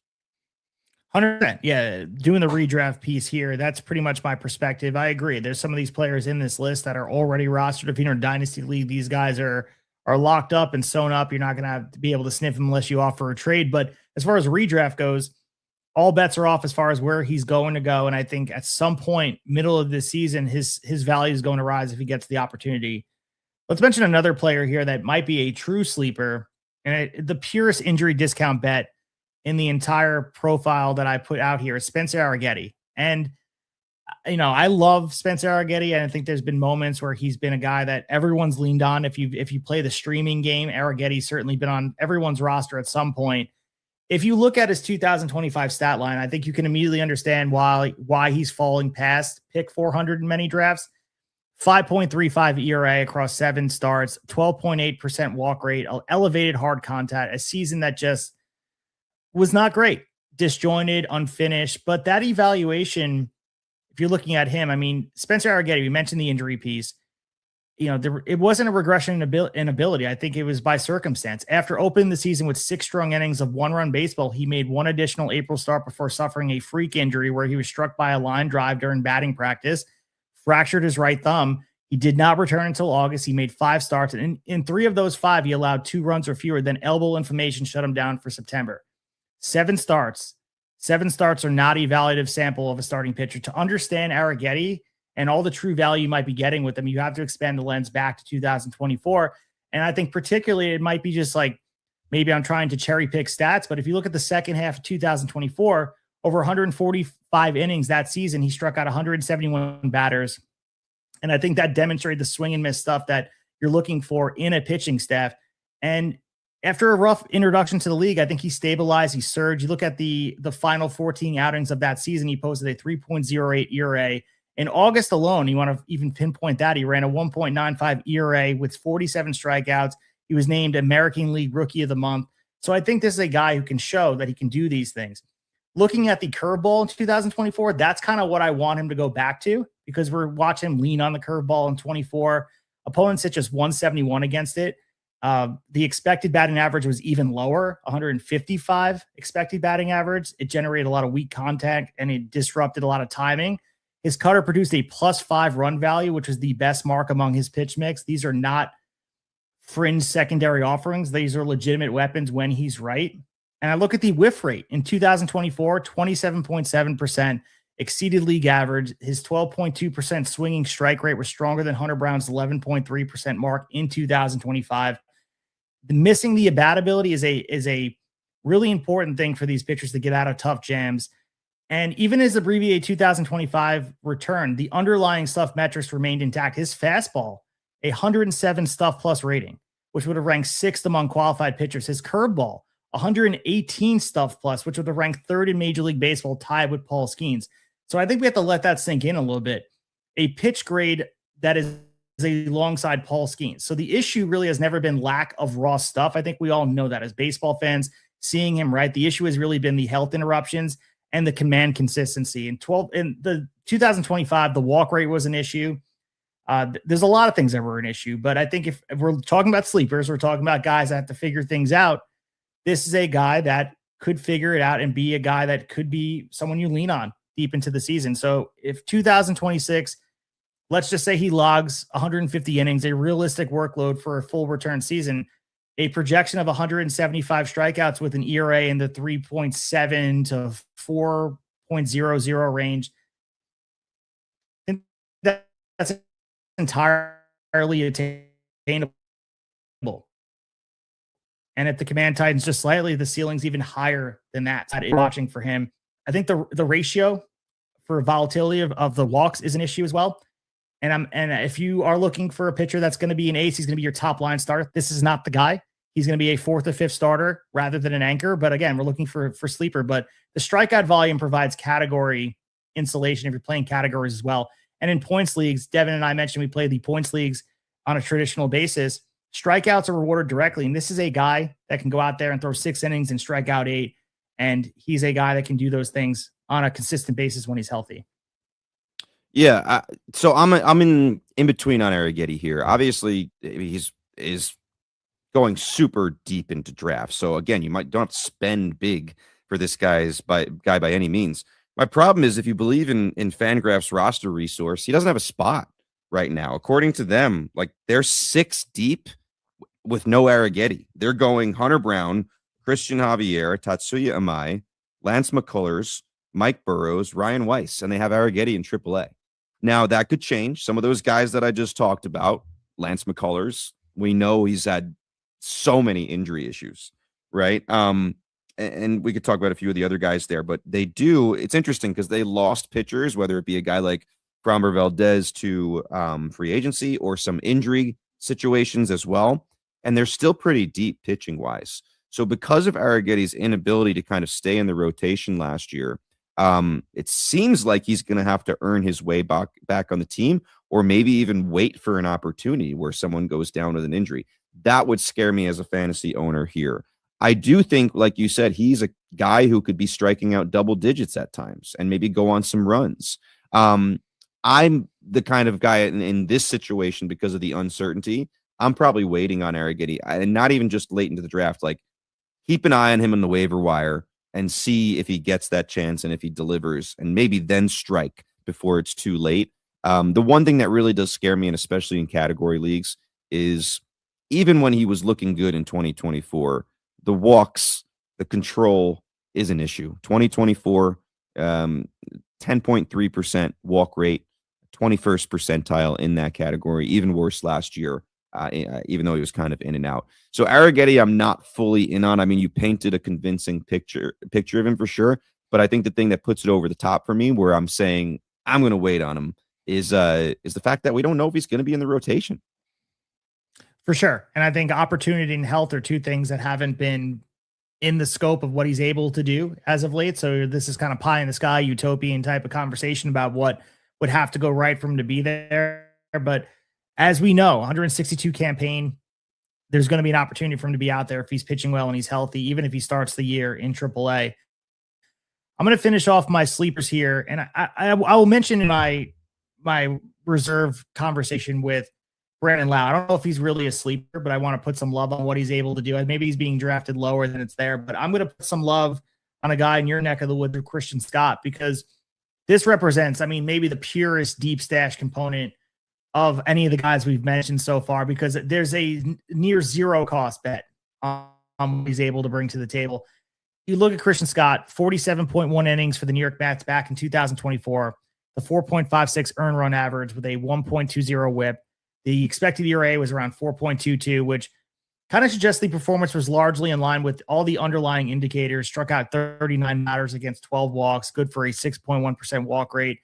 100%. Yeah, doing the redraft piece here, that's pretty much my perspective. I agree. There's some of these players in this list that are already rostered. If you're in a Dynasty league, these guys are locked up and sewn up. You're not going to have to be able to sniff them unless you offer a trade. But as far as redraft goes, all bets are off as far as where he's going to go. And I think at some point, middle of this season, his value is going to rise if he gets the opportunity. Let's mention another player here that might be a true sleeper and the purest injury discount bet in the entire profile that I put out here is Spencer Arrighetti. And, I love Spencer Arrighetti. And I think there's been moments where he's been a guy that everyone's leaned on. If you play the streaming game, Arrighetti's certainly been on everyone's roster at some point. If you look at his 2025 stat line, I think you can immediately understand why he's falling past pick 400 in many drafts. 5.35 ERA across 7 starts, 12.8% walk rate, elevated hard contact, a season that just was not great, disjointed, unfinished. But that evaluation, if you're looking at him, I mean, Spencer Arrighetti, we mentioned the injury piece. It wasn't a regression in ability. I think it was by circumstance. After opening the season with 6 strong innings of 1-run baseball, he made one additional April start before suffering a freak injury where he was struck by a line drive during batting practice, fractured his right thumb. He did not return until August. He made 5 starts, and in 3 of those 5, he allowed 2 runs or fewer. Then elbow inflammation shut him down for September. 7 starts. 7 starts are not a evaluative sample of a starting pitcher. To understand Arrighetti and all the true value you might be getting with them, you have to expand the lens back to 2024. And I think particularly it might be just like, maybe I'm trying to cherry pick stats, but if you look at the second half of 2024, over 145 innings that season, he struck out 171 batters. And I think that demonstrated the swing and miss stuff that you're looking for in a pitching staff. And after a rough introduction to the league, I think he stabilized, he surged. You look at the final 14 outings of that season, he posted a 3.08 ERA. In August alone, you want to even pinpoint that, he ran a 1.95 ERA with 47 strikeouts. He was named American League Rookie of the Month. So I think this is a guy who can show that he can do these things. Looking at the curveball in 2024, that's kind of what I want him to go back to, because we're watching him lean on the curveball in 24. Opponents hit just 171 against it. The expected batting average was even lower, 155 expected batting average. It generated a lot of weak contact and it disrupted a lot of timing. His cutter produced a +5 run value, which was the best mark among his pitch mix. These are not fringe secondary offerings. These are legitimate weapons when he's right. And I look at the whiff rate in 2024, 27.7%, exceeded league average. His 12.2% swinging strike rate was stronger than Hunter Brown's 11.3% mark in 2025. Missing the abatability is a really important thing for these pitchers to get out of tough jams. And even his abbreviated 2025 return, the underlying stuff metrics remained intact. His fastball, 107 stuff plus rating, which would have ranked 6th among qualified pitchers. His curveball, 118 stuff plus, which would have ranked 3rd in Major League Baseball, tied with Paul Skeens. So I think we have to let that sink in a little bit. A pitch grade that is alongside Paul Skeens. So the issue really has never been lack of raw stuff. I think we all know that as baseball fans. seeing him right. The issue has really been the health interruptions and the command consistency. In the 2025, the walk rate was an issue. There's a lot of things that were an issue, but I think if we're talking about sleepers, we're talking about guys that have to figure things out. This is a guy that could figure it out and be a guy that could be someone you lean on deep into the season. So if 2026, let's just say he logs 150 innings, a realistic workload for a full return season, a projection of 175 strikeouts with an ERA in the 3.7 to 4.00 range. I think that's entirely attainable. And if the command tightens just slightly, the ceiling's even higher than that. Watching for him, I think the ratio for volatility of the walks is an issue as well. And if you are looking for a pitcher that's going to be an ace, he's going to be your top line starter. This is not the guy. He's going to be a fourth or fifth starter rather than an anchor. But again, we're looking for sleeper. But the strikeout volume provides category insulation if you're playing categories as well. And in points leagues, Devin and I mentioned we play the points leagues on a traditional basis. Strikeouts are rewarded directly. And this is a guy that can go out there and throw 6 innings and strike out 8. And he's a guy that can do those things on a consistent basis when he's healthy. Yeah. So I'm in between on Arrighetti here. Obviously, he's going super deep into drafts. So again, you don't have to spend big for this guy by any means. My problem is if you believe in Fangraph's roster resource, he doesn't have a spot right now. According to them, like they're 6 deep with no Arrighetti. They're going Hunter Brown, Christian Javier, Tatsuya Amai, Lance McCullers, Mike Burrows, Ryan Weiss, and they have Arrighetti in AAA. Now that could change. Some of those guys that I just talked about, Lance McCullers, we know he's had so many injury issues, right? And we could talk about a few of the other guys there, but it's interesting because they lost pitchers, whether it be a guy like Framber Valdez to free agency or some injury situations as well. And they're still pretty deep pitching wise. So because of Arrighetti's inability to kind of stay in the rotation last year, it seems like he's going to have to earn his way back on the team, or maybe even wait for an opportunity where someone goes down with an injury. That would scare me as a fantasy owner here. I do think, like you said, he's a guy who could be striking out double digits at times and maybe go on some runs. I'm the kind of guy in this situation, because of the uncertainty, I'm probably waiting on Arrighetti, and not even just late into the draft. Like, keep an eye on him on the waiver wire and see if he gets that chance and if he delivers, and maybe then strike before it's too late. The one thing that really does scare me, and especially in category leagues, is even when he was looking good in 2024, the walks, the control is an issue. 2024, 10.3% walk rate, 21st percentile in that category, even worse last year, even though he was kind of in and out. So Arrighetti, I'm not fully in on. I mean, you painted a convincing picture of him for sure, but I think the thing that puts it over the top for me, where I'm saying I'm going to wait on him, is the fact that we don't know if he's going to be in the rotation. For sure. And I think opportunity and health are two things that haven't been in the scope of what he's able to do as of late. So this is kind of pie in the sky, utopian type of conversation about what would have to go right for him to be there. But as we know, 162 campaign, there's going to be an opportunity for him to be out there if he's pitching well and he's healthy, even if he starts the year in AAA. I'm going to finish off my sleepers here. And I will mention in my reserve conversation with Brandon Lau, I don't know if he's really a sleeper, but I want to put some love on what he's able to do. Maybe he's being drafted lower than it's there, but I'm going to put some love on a guy in your neck of the woods, Christian Scott, because this represents, I mean, maybe the purest deep stash component of any of the guys we've mentioned so far, because there's a near zero cost bet on what he's able to bring to the table. You look at Christian Scott, 47.1 innings for the New York Mets back in 2024, the 4.56 earned run average with a 1.20 whip. The expected ERA was around 4.22, which kind of suggests the performance was largely in line with all the underlying indicators. Struck out 39 batters against 12 walks, good for a 6.1% walk rate.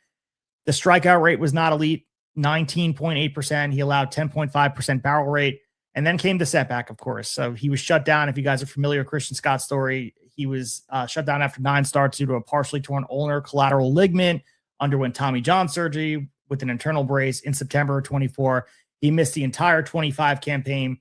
The strikeout rate was not elite, 19.8%. He allowed 10.5% barrel rate. And then came the setback, of course. So he was shut down. If you guys are familiar with Christian Scott's story, he was shut down after 9 starts due to a partially torn ulnar collateral ligament, underwent Tommy John surgery with an internal brace in September of 24. He missed the entire 25 campaign.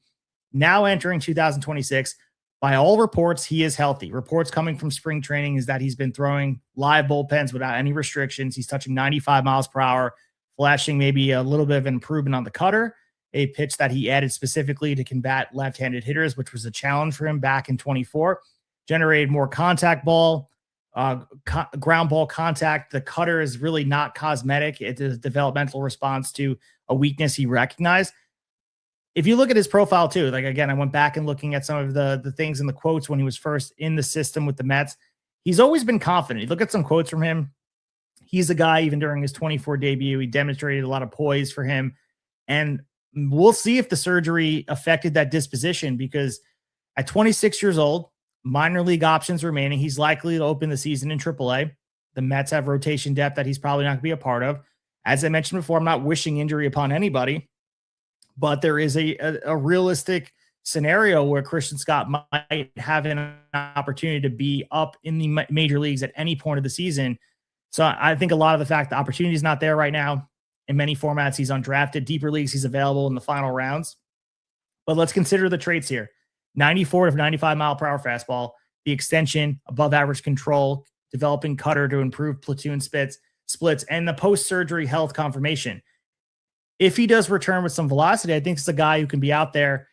Now entering 2026, By all reports, he is healthy. Reports coming from spring training is that he's been throwing live bullpens without any restrictions. He's touching 95 miles per hour, flashing maybe a little bit of an improvement on the cutter, a pitch that he added specifically to combat left-handed hitters, which was a challenge for him back in 24. Generated more contact ball, ground ball contact. The cutter is really not cosmetic. It is a developmental response to a weakness he recognized. If you look at his profile too, like again, I went back and looking at some of the things in the quotes when he was first in the system with the Mets. He's always been confident. You look at some quotes from him. He's a guy, even during his 24 debut, he demonstrated a lot of poise for him. And we'll see if the surgery affected that disposition, because at 26 years old, minor league options remaining, he's likely to open the season in AAA. The Mets have rotation depth that he's probably not going to be a part of. As I mentioned before, I'm not wishing injury upon anybody, but there is a realistic scenario where Christian Scott might have an opportunity to be up in the major leagues at any point of the season. So I think a lot of the fact the opportunity is not there right now. In many formats, he's undrafted. Deeper leagues, he's available in the final rounds. But let's consider the traits here. 94 to 95 mile per hour fastball, the extension, above average control, developing cutter to improve platoon splits, and the post-surgery health confirmation. If he does return with some velocity, I think it's a guy who can be out there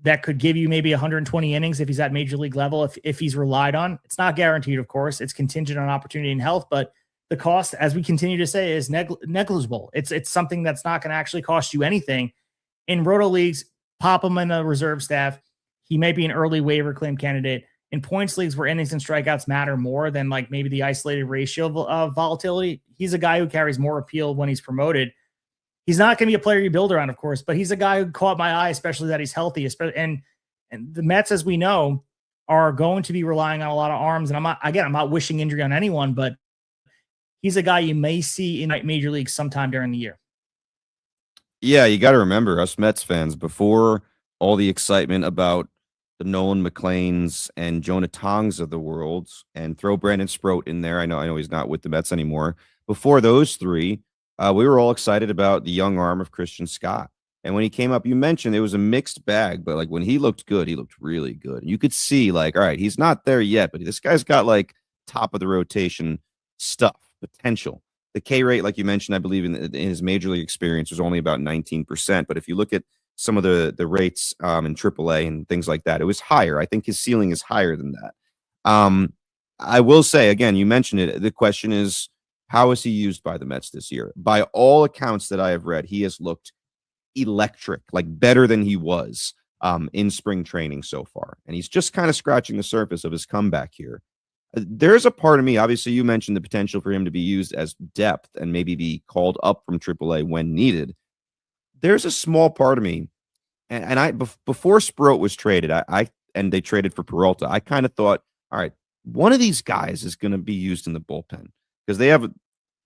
that could give you maybe 120 innings if he's at major league level, if he's relied on. It's not guaranteed, of course. It's contingent on opportunity and health, but the cost, as we continue to say, is negligible. It's something that's not going to actually cost you anything. In Roto leagues, pop him in the reserve staff. He may be an early waiver claim candidate. In points leagues where innings and strikeouts matter more than like maybe the isolated ratio of volatility, he's a guy who carries more appeal when he's promoted. He's not going to be a player you build around, of course, but he's a guy who caught my eye, especially that he's healthy. And the Mets, as we know, are going to be relying on a lot of arms. And I'm not wishing injury on anyone, but he's a guy you may see in major leagues sometime during the year. Yeah, you got to remember, us Mets fans, before all the excitement about the Nolan McLeans and Jonah Tongs of the world, and throw Brandon Sproat in there. I know he's not with the Mets anymore. Before those three, we were all excited about the young arm of Christian Scott. And when he came up, you mentioned it was a mixed bag, but like when he looked good, he looked really good. You could see like, all right, he's not there yet, but this guy's got like top of the rotation stuff, potential. The K rate, like you mentioned, I believe in his major league experience was only about 19%. But if you look at some of the rates in AAA and things like that, it was higher. I think his ceiling is higher than that. I will say, again, you mentioned it. The question is, how is he used by the Mets this year? By all accounts that I have read, he has looked electric, like better than he was in spring training so far. And he's just kind of scratching the surface of his comeback here. There's a part of me, obviously, you mentioned the potential for him to be used as depth and maybe be called up from AAA when needed. There's a small part of me, and I before Sproat was traded, and they traded for Peralta, I kind of thought, all right, one of these guys is going to be used in the bullpen because they have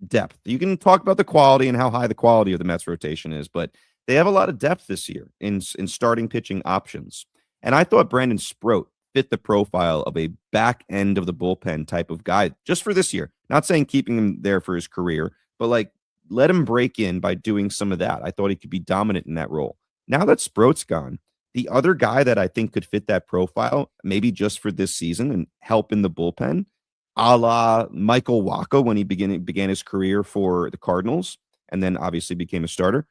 depth. You can talk about the quality and how high the quality of the Mets rotation is, but they have a lot of depth this year in starting pitching options. And I thought Brandon Sproat fit the profile of a back end of the bullpen type of guy just for this year. Not saying keeping him there for his career, but like let him break in by doing some of that. I thought he could be dominant in that role. Now that Sproat's gone, the other guy that I think could fit that profile, maybe just for this season and help in the bullpen, a la Michael Wacha when he began his career for the Cardinals and then obviously became a starter,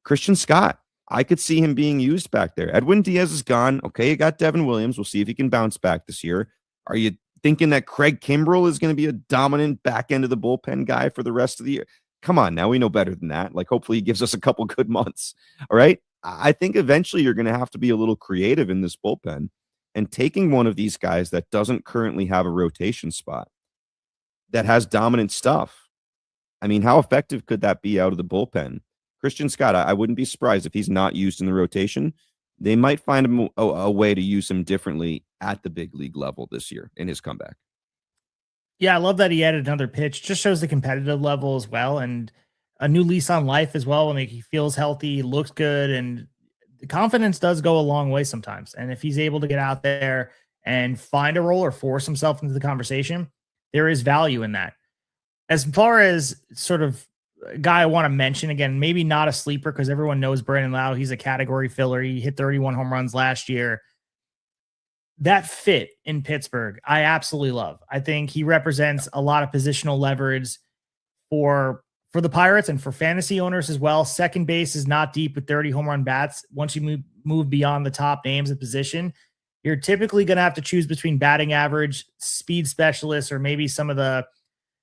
Christian Scott. I could see him being used back there. Edwin Diaz is gone. Okay, you got Devin Williams. We'll see if he can bounce back this year. Are you thinking that Craig Kimbrell is going to be a dominant back end of the bullpen guy for the rest of the year? Come on, now we know better than that. Like, hopefully he gives us a couple good months. All right. I think eventually you're going to have to be a little creative in this bullpen and taking one of these guys that doesn't currently have a rotation spot that has dominant stuff. I mean, how effective could that be out of the bullpen? Christian Scott, I wouldn't be surprised if he's not used in the rotation. They might find a way to use him differently at the big league level this year in his comeback. Yeah, I love that he added another pitch. Just shows the competitive level as well, and a new lease on life as well. When he feels healthy, looks good, and the confidence does go a long way sometimes. And if he's able to get out there and find a role or force himself into the conversation, there is value in that. As far as sort of a guy I want to mention, again, maybe not a sleeper because everyone knows Brandon Lau. He's a category filler. He hit 31 home runs last year. that fit in Pittsburgh, I absolutely love. I think he represents a lot of positional leverage for the Pirates and for fantasy owners as well. Second base is not deep with 30 home run bats. Once you move beyond the top names of position, you're typically going to have to choose between batting average, speed specialists, or maybe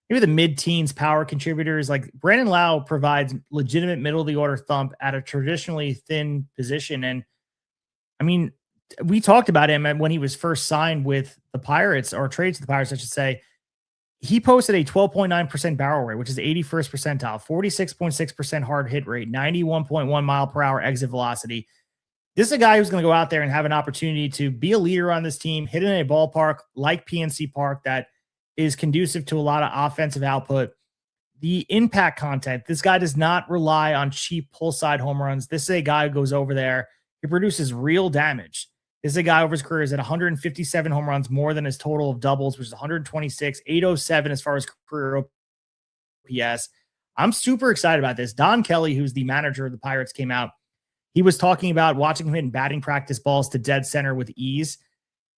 maybe the mid-teens power contributors. Like Brandon Lau provides legitimate middle of the order thump at a traditionally thin position. And I mean, we talked about him when he was first signed with the Pirates, or traded to the Pirates, I should say. He posted a 12.9% barrel rate, which is 81st percentile, 46.6% hard hit rate, 91.1 mile per hour exit velocity. This is a guy who's going to go out there and have an opportunity to be a leader on this team, hit in a ballpark like PNC Park that is conducive to a lot of offensive output. The impact content, this guy does not rely on cheap pull side home runs. This is a guy who goes over there. He produces real damage. This is a guy over his career is at 157 home runs, more than his total of doubles, which is 126, 807 as far as career OPS. I'm super excited about this. Don Kelly, who's the manager of the Pirates, came out. He was talking about watching him hit batting practice balls to dead center with ease.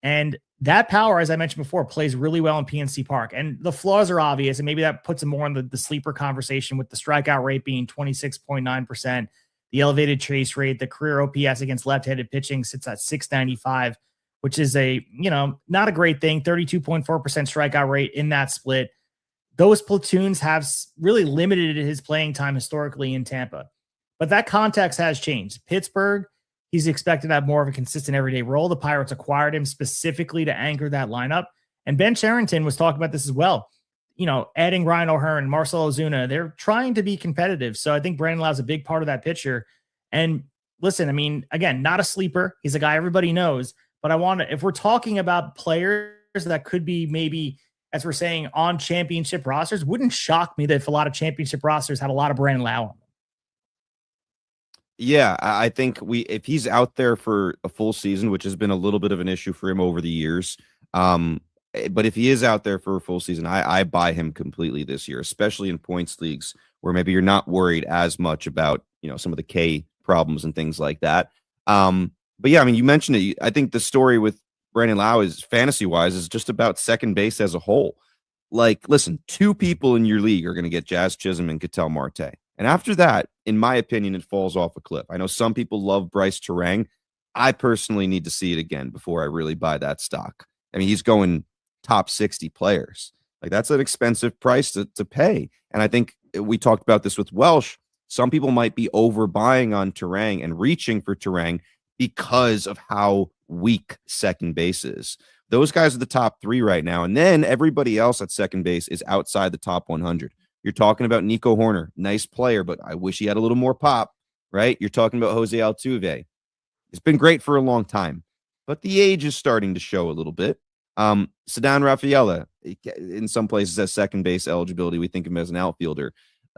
And that power, as I mentioned before, plays really well in PNC Park. And the flaws are obvious, and maybe that puts him more in the sleeper conversation, with the strikeout rate being 26.9%, the elevated chase rate, the career OPS against left-handed pitching sits at 695, which is not a great thing. 32.4% strikeout rate in that split. Those platoons have really limited his playing time historically in Tampa. But that context has changed. Pittsburgh, he's expected to have more of a consistent everyday role. The Pirates acquired him specifically to anchor that lineup. And Ben Cherington was talking about this as well. Adding Ryan O'Hearn, Marcell Ozuna, they're trying to be competitive. So I think Brandon Lau is a big part of that picture. And listen, I mean, again, not a sleeper. He's a guy everybody knows. But if we're talking about players that could be maybe, as we're saying, on championship rosters, wouldn't shock me that if a lot of championship rosters had a lot of Brandon Lau on them. Yeah, I think if he's out there for a full season, which has been a little bit of an issue for him over the years, but if he is out there for a full season, I buy him completely this year, especially in points leagues where maybe you're not worried as much about some of the K problems and things like that. But yeah, I mean, you mentioned it. I think the story with Brandon Lau is fantasy wise is just about second base as a whole. Like, listen, two people in your league are going to get Jazz Chisholm and Ketel Marte. And after that, in my opinion, it falls off a cliff. I know some people love Bryce Terang. I personally need to see it again before I really buy that stock. I mean, he's going top 60 players. Like, that's an expensive price to pay. And I think we talked about this with Welsh. Some people might be overbuying on Terang and reaching for Terang because of how weak second base is. Those guys are the top three right now. And then everybody else at second base is outside the top 100. You're talking about Nico Horner, nice player, but I wish he had a little more pop, right? You're talking about Jose Altuve. It's been great for a long time, but the age is starting to show a little bit. Ceddanne Rafaela, in some places, has second base eligibility. We think of him as an outfielder.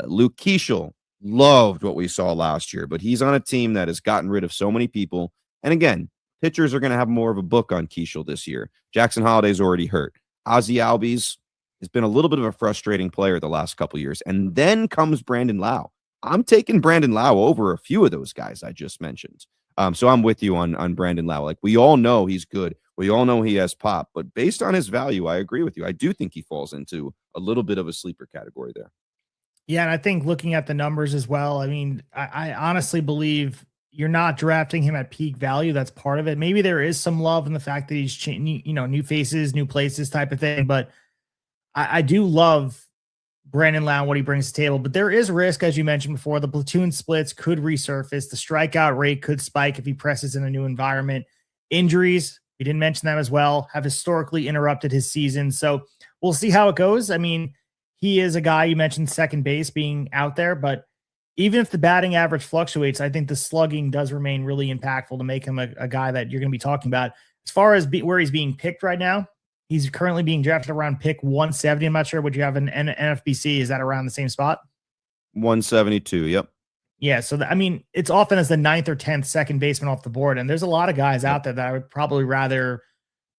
Luke Keeschel, loved what we saw last year, but he's on a team that has gotten rid of so many people. And again, pitchers are going to have more of a book on Keeschel this year. Jackson Holliday's already hurt. Ozzie Albies has been a little bit of a frustrating player the last couple of years. And then comes Brandon Lau. I'm taking Brandon Lau over a few of those guys I just mentioned. So I'm with you on Brandon Lau. Like, we all know he's good. We all know he has pop. But based on his value, I agree with you. I do think he falls into a little bit of a sleeper category there. Yeah, and I think looking at the numbers as well, I mean, I honestly believe you're not drafting him at peak value. That's part of it. Maybe there is some love in the fact that he's new faces, new places type of thing. But I do love Brandon Lau, what he brings to the table, but there is risk, as you mentioned before. The platoon splits could resurface. The strikeout rate could spike if he presses in a new environment. Injuries, we didn't mention that as well, have historically interrupted his season. So we'll see how it goes. I mean, he is a guy, you mentioned second base being out there, but even if the batting average fluctuates, I think the slugging does remain really impactful to make him a guy that you're going to be talking about. As far as where he's being picked right now, he's currently being drafted around pick 170. I'm not sure. Would you have an NFBC? Is that around the same spot? 172. Yep. Yeah. So, I mean, it's often as the 9th or 10th second baseman off the board. And there's a lot of guys out there that I would probably rather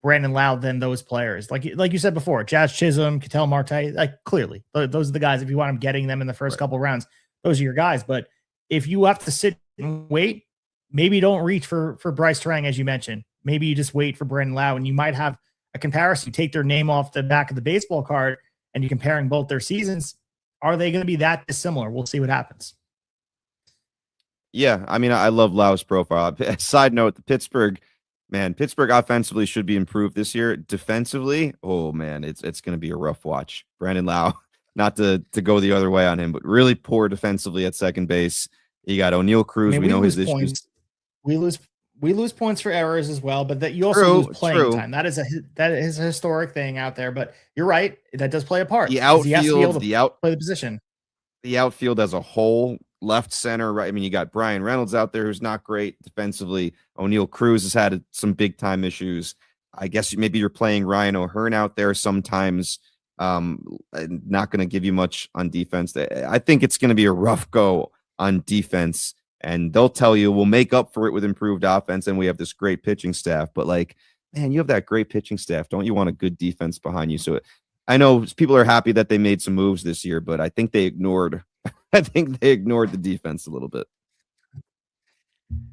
Brandon Lau than those players. Like you said before, Jazz Chisholm, Ketel Marte, like, clearly those are the guys. If you want them getting them in the first couple rounds, those are your guys. But if you have to sit and wait, maybe don't reach for Bryce Terang, as you mentioned. maybe you just wait for Brandon Lau, and you might have a comparison. You take their name off the back of the baseball card and you're comparing both their seasons. Are they going to be that dissimilar? We'll see what happens. Yeah, I mean, I love Lau's profile. Side note, the Pittsburgh offensively should be improved this year. Defensively, oh man, it's going to be a rough watch. Brandon Lau, not to go the other way on him, but really poor defensively at second base. You got O'Neal Cruz. We know his issues. We lose points for errors as well, but that you also lose playing time. That is a historic thing out there. But you're right, that does play a part. The outfield, play the position. The outfield as a whole, left, center, right. I mean, you got Brian Reynolds out there who's not great defensively. O'Neal Cruz has had some big time issues. I guess maybe you're playing Ryan O'Hearn out there sometimes. Not going to give you much on defense. I think it's going to be a rough go on defense, and they'll tell you we'll make up for it with improved offense, and we have this great pitching staff. But like, man, you have that great pitching staff. Don't you want a good defense behind you? So I know people are happy that they made some moves this year, but I think they ignored the defense a little bit.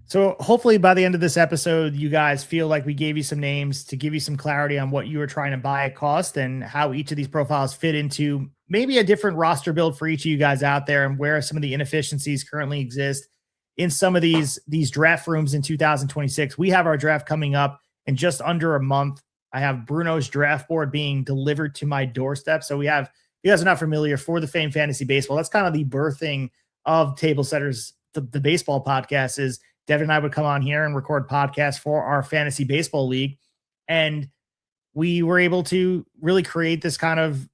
So hopefully by the end of this episode, you guys feel like we gave you some names to give you some clarity on what you were trying to buy at cost and how each of these profiles fit into maybe a different roster build for each of you guys out there, and where some of the inefficiencies currently exist in some of these draft rooms in 2026. We have our draft coming up in just under a month. I have Bruno's draft board being delivered to my doorstep. So we have, if you guys are not familiar, For the Fame Fantasy Baseball, that's kind of the birthing of Tablesetters, the baseball podcast. Is Devin and I would come on here and record podcasts for our fantasy baseball league. And we were able to really create this kind of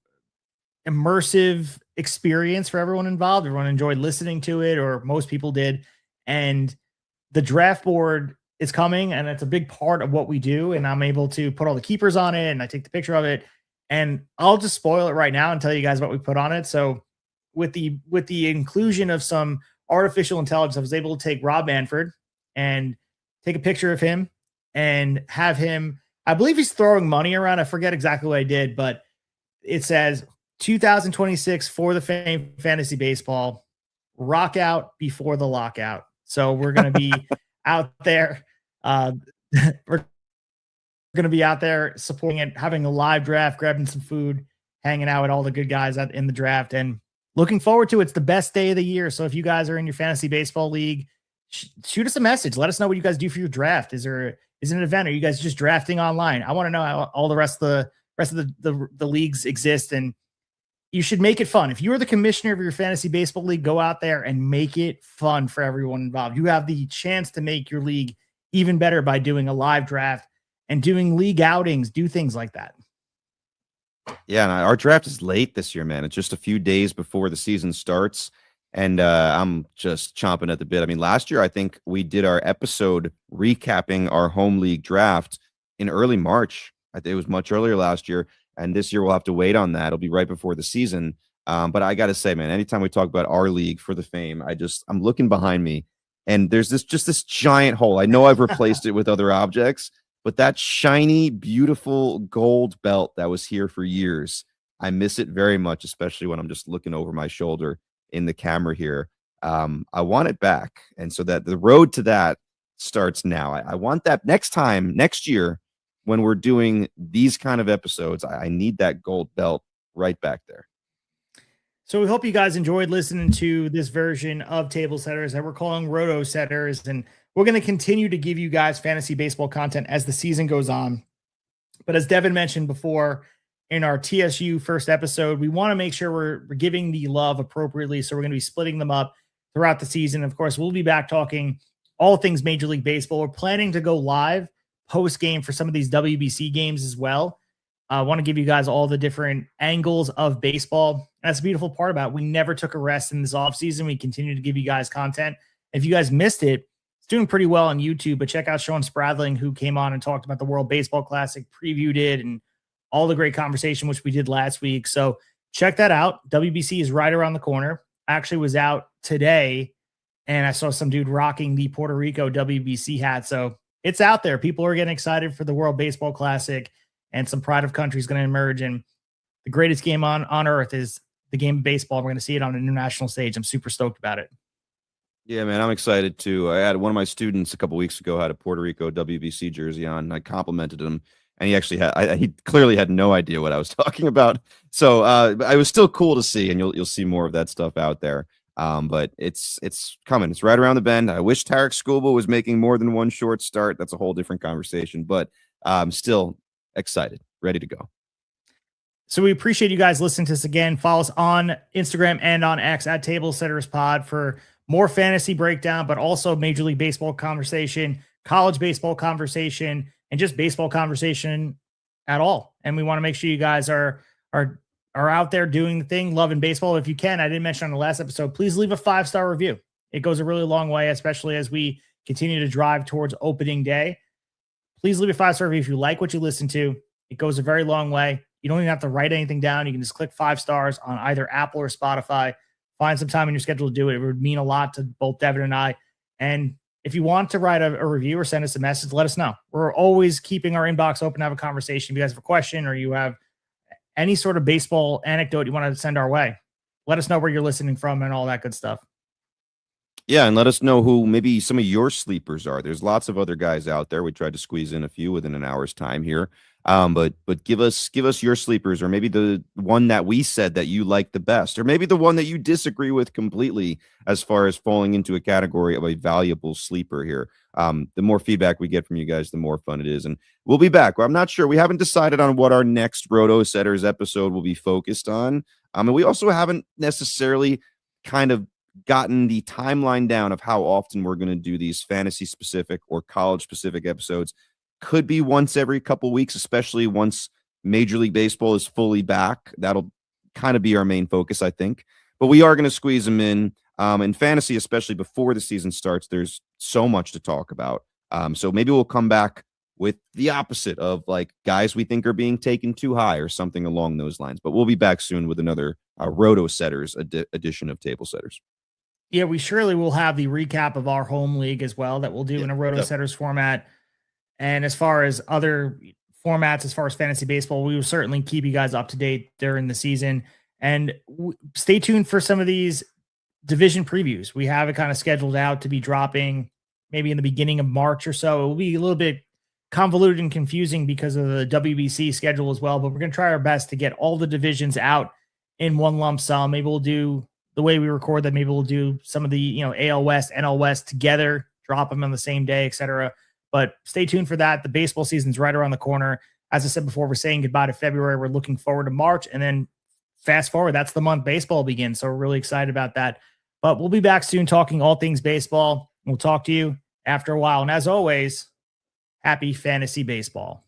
immersive experience for everyone involved. Everyone enjoyed listening to it, or most people did. And the draft board is coming, and it's a big part of what we do. And I'm able to put all the keepers on it, and I take the picture of it, and I'll just spoil it right now and tell you guys what we put on it. So with the inclusion of some artificial intelligence, I was able to take Rob Manfred and take a picture of him and have him, I believe he's throwing money around. I forget exactly what I did, but it says 2026 For the Fame Fantasy Baseball, rock out before the lockout. So we're going to be out there. We're going to be out there supporting it, having a live draft, grabbing some food, hanging out with all the good guys in the draft, and looking forward to it. It's the best day of the year. So if you guys are in your fantasy baseball league, shoot us a message. Let us know what you guys do for your draft. Is it an event? Are you guys just drafting online? I want to know how all the rest of the leagues exist, and you should make it fun. If you are the commissioner of your fantasy baseball league, go out there and make it fun for everyone involved. You have the chance to make your league even better by doing a live draft and doing league outings, do things like that. Yeah, and our draft is late this year, man. It's just a few days before the season starts, and I'm just chomping at the bit. I mean, last year, I think we did our episode recapping our home league draft in early March. I think it was much earlier last year, and this year we'll have to wait on that. It'll be right before the season. But I got to say, man, anytime we talk about our league For the Fame, I'm looking behind me, and there's this giant hole. I know I've replaced it with other objects, but that shiny, beautiful gold belt that was here for years, I miss it very much, especially when I'm just looking over my shoulder in the camera here. I want it back. And so that the road to that starts now. I want that next year, when we're doing these kind of episodes, I need that gold belt right back there. So we hope you guys enjoyed listening to this version of Tablesetters that we're calling Rotosetters, and we're going to continue to give you guys fantasy baseball content as the season goes on. But as Devin mentioned before in our TSU first episode, we want to make sure we're giving the love appropriately. So we're going to be splitting them up throughout the season. Of course, we'll be back talking all things Major League Baseball. We're planning to go live post-game for some of these WBC games as well. I want to give you guys all the different angles of baseball. That's the beautiful part about it. We never took a rest in this offseason. We continue to give you guys content. If you guys missed it, it's doing pretty well on YouTube, but check out Sean Spradling, who came on and talked about the World Baseball Classic, previewed it, and all the great conversation, which we did last week. So check that out. WBC is right around the corner. I actually was out today, and I saw some dude rocking the Puerto Rico WBC hat. So it's out there. People are getting excited for the World Baseball Classic, and some pride of country is going to emerge. And the greatest game on earth is the game of baseball. We're going to see it on an international stage. I'm super stoked about it. Yeah, man, I'm excited too. I had one of my students a couple weeks ago had a Puerto Rico WBC jersey on. And I complimented him, and he actually had. He clearly had no idea what I was talking about. So it was still cool to see, and you'll see more of that stuff out there. But it's coming. It's right around the bend. I wish Tarek Skubal was making more than one short start. That's a whole different conversation. But I'm still excited, ready to go. So we appreciate you guys listening to us again. Follow us on Instagram and on X at Tablesetters Pod for more fantasy breakdown, but also Major League Baseball conversation, college baseball conversation, and just baseball conversation at all. And we want to make sure you guys are out there doing the thing, loving baseball. If you can, I didn't mention on the last episode, please leave a 5-star review. It goes a really long way, especially as we continue to drive towards opening day. Please leave a 5-star review if you like what you listen to. It goes a very long way. You don't even have to write anything down. You can just click 5 stars on either Apple or Spotify. Find some time in your schedule to do it. It would mean a lot to both Devin and I. And if you want to write a review or send us a message, let us know. We're always keeping our inbox open to have a conversation. If you guys have a question or you have any sort of baseball anecdote you want to send our way, let us know where you're listening from and all that good stuff. Yeah, and let us know who maybe some of your sleepers are. There's lots of other guys out there. We tried to squeeze in a few within an hour's time here. But give us your sleepers, or maybe the one that we said that you like the best, or maybe the one that you disagree with completely as far as falling into a category of a valuable sleeper here. The more feedback we get from you guys, the more fun it is. And we'll be back. Well, I'm not sure. We haven't decided on what our next Rotosetters episode will be focused on. And we also haven't necessarily kind of gotten the timeline down of how often we're going to do these fantasy specific or college specific episodes. Could be once every couple weeks, especially once Major League Baseball is fully back. That'll kind of be our main focus, I think. But we are going to squeeze them in fantasy, especially before the season starts. There's so much to talk about. So maybe we'll come back with the opposite of like guys we think are being taken too high or something along those lines. But we'll be back soon with another Rotosetters edition of Tablesetters. Yeah, we surely will have the recap of our home league as well that we'll do in a Rotosetters format. And as far as other formats, as far as fantasy baseball, we will certainly keep you guys up to date during the season. And stay tuned for some of these division previews. We have it kind of scheduled out to be dropping maybe in the beginning of March or so. It will be a little bit convoluted and confusing because of the WBC schedule as well, but we're going to try our best to get all the divisions out in one lump sum. Maybe we'll do the way we record that. Maybe we'll do some of the, AL West, NL West together, drop them on the same day, etc. But stay tuned for that. The baseball season's right around the corner. As I said before, we're saying goodbye to February. We're looking forward to March, and then fast forward, that's the month baseball begins. So we're really excited about that. But we'll be back soon talking all things baseball. We'll talk to you after a while. And as always, happy fantasy baseball.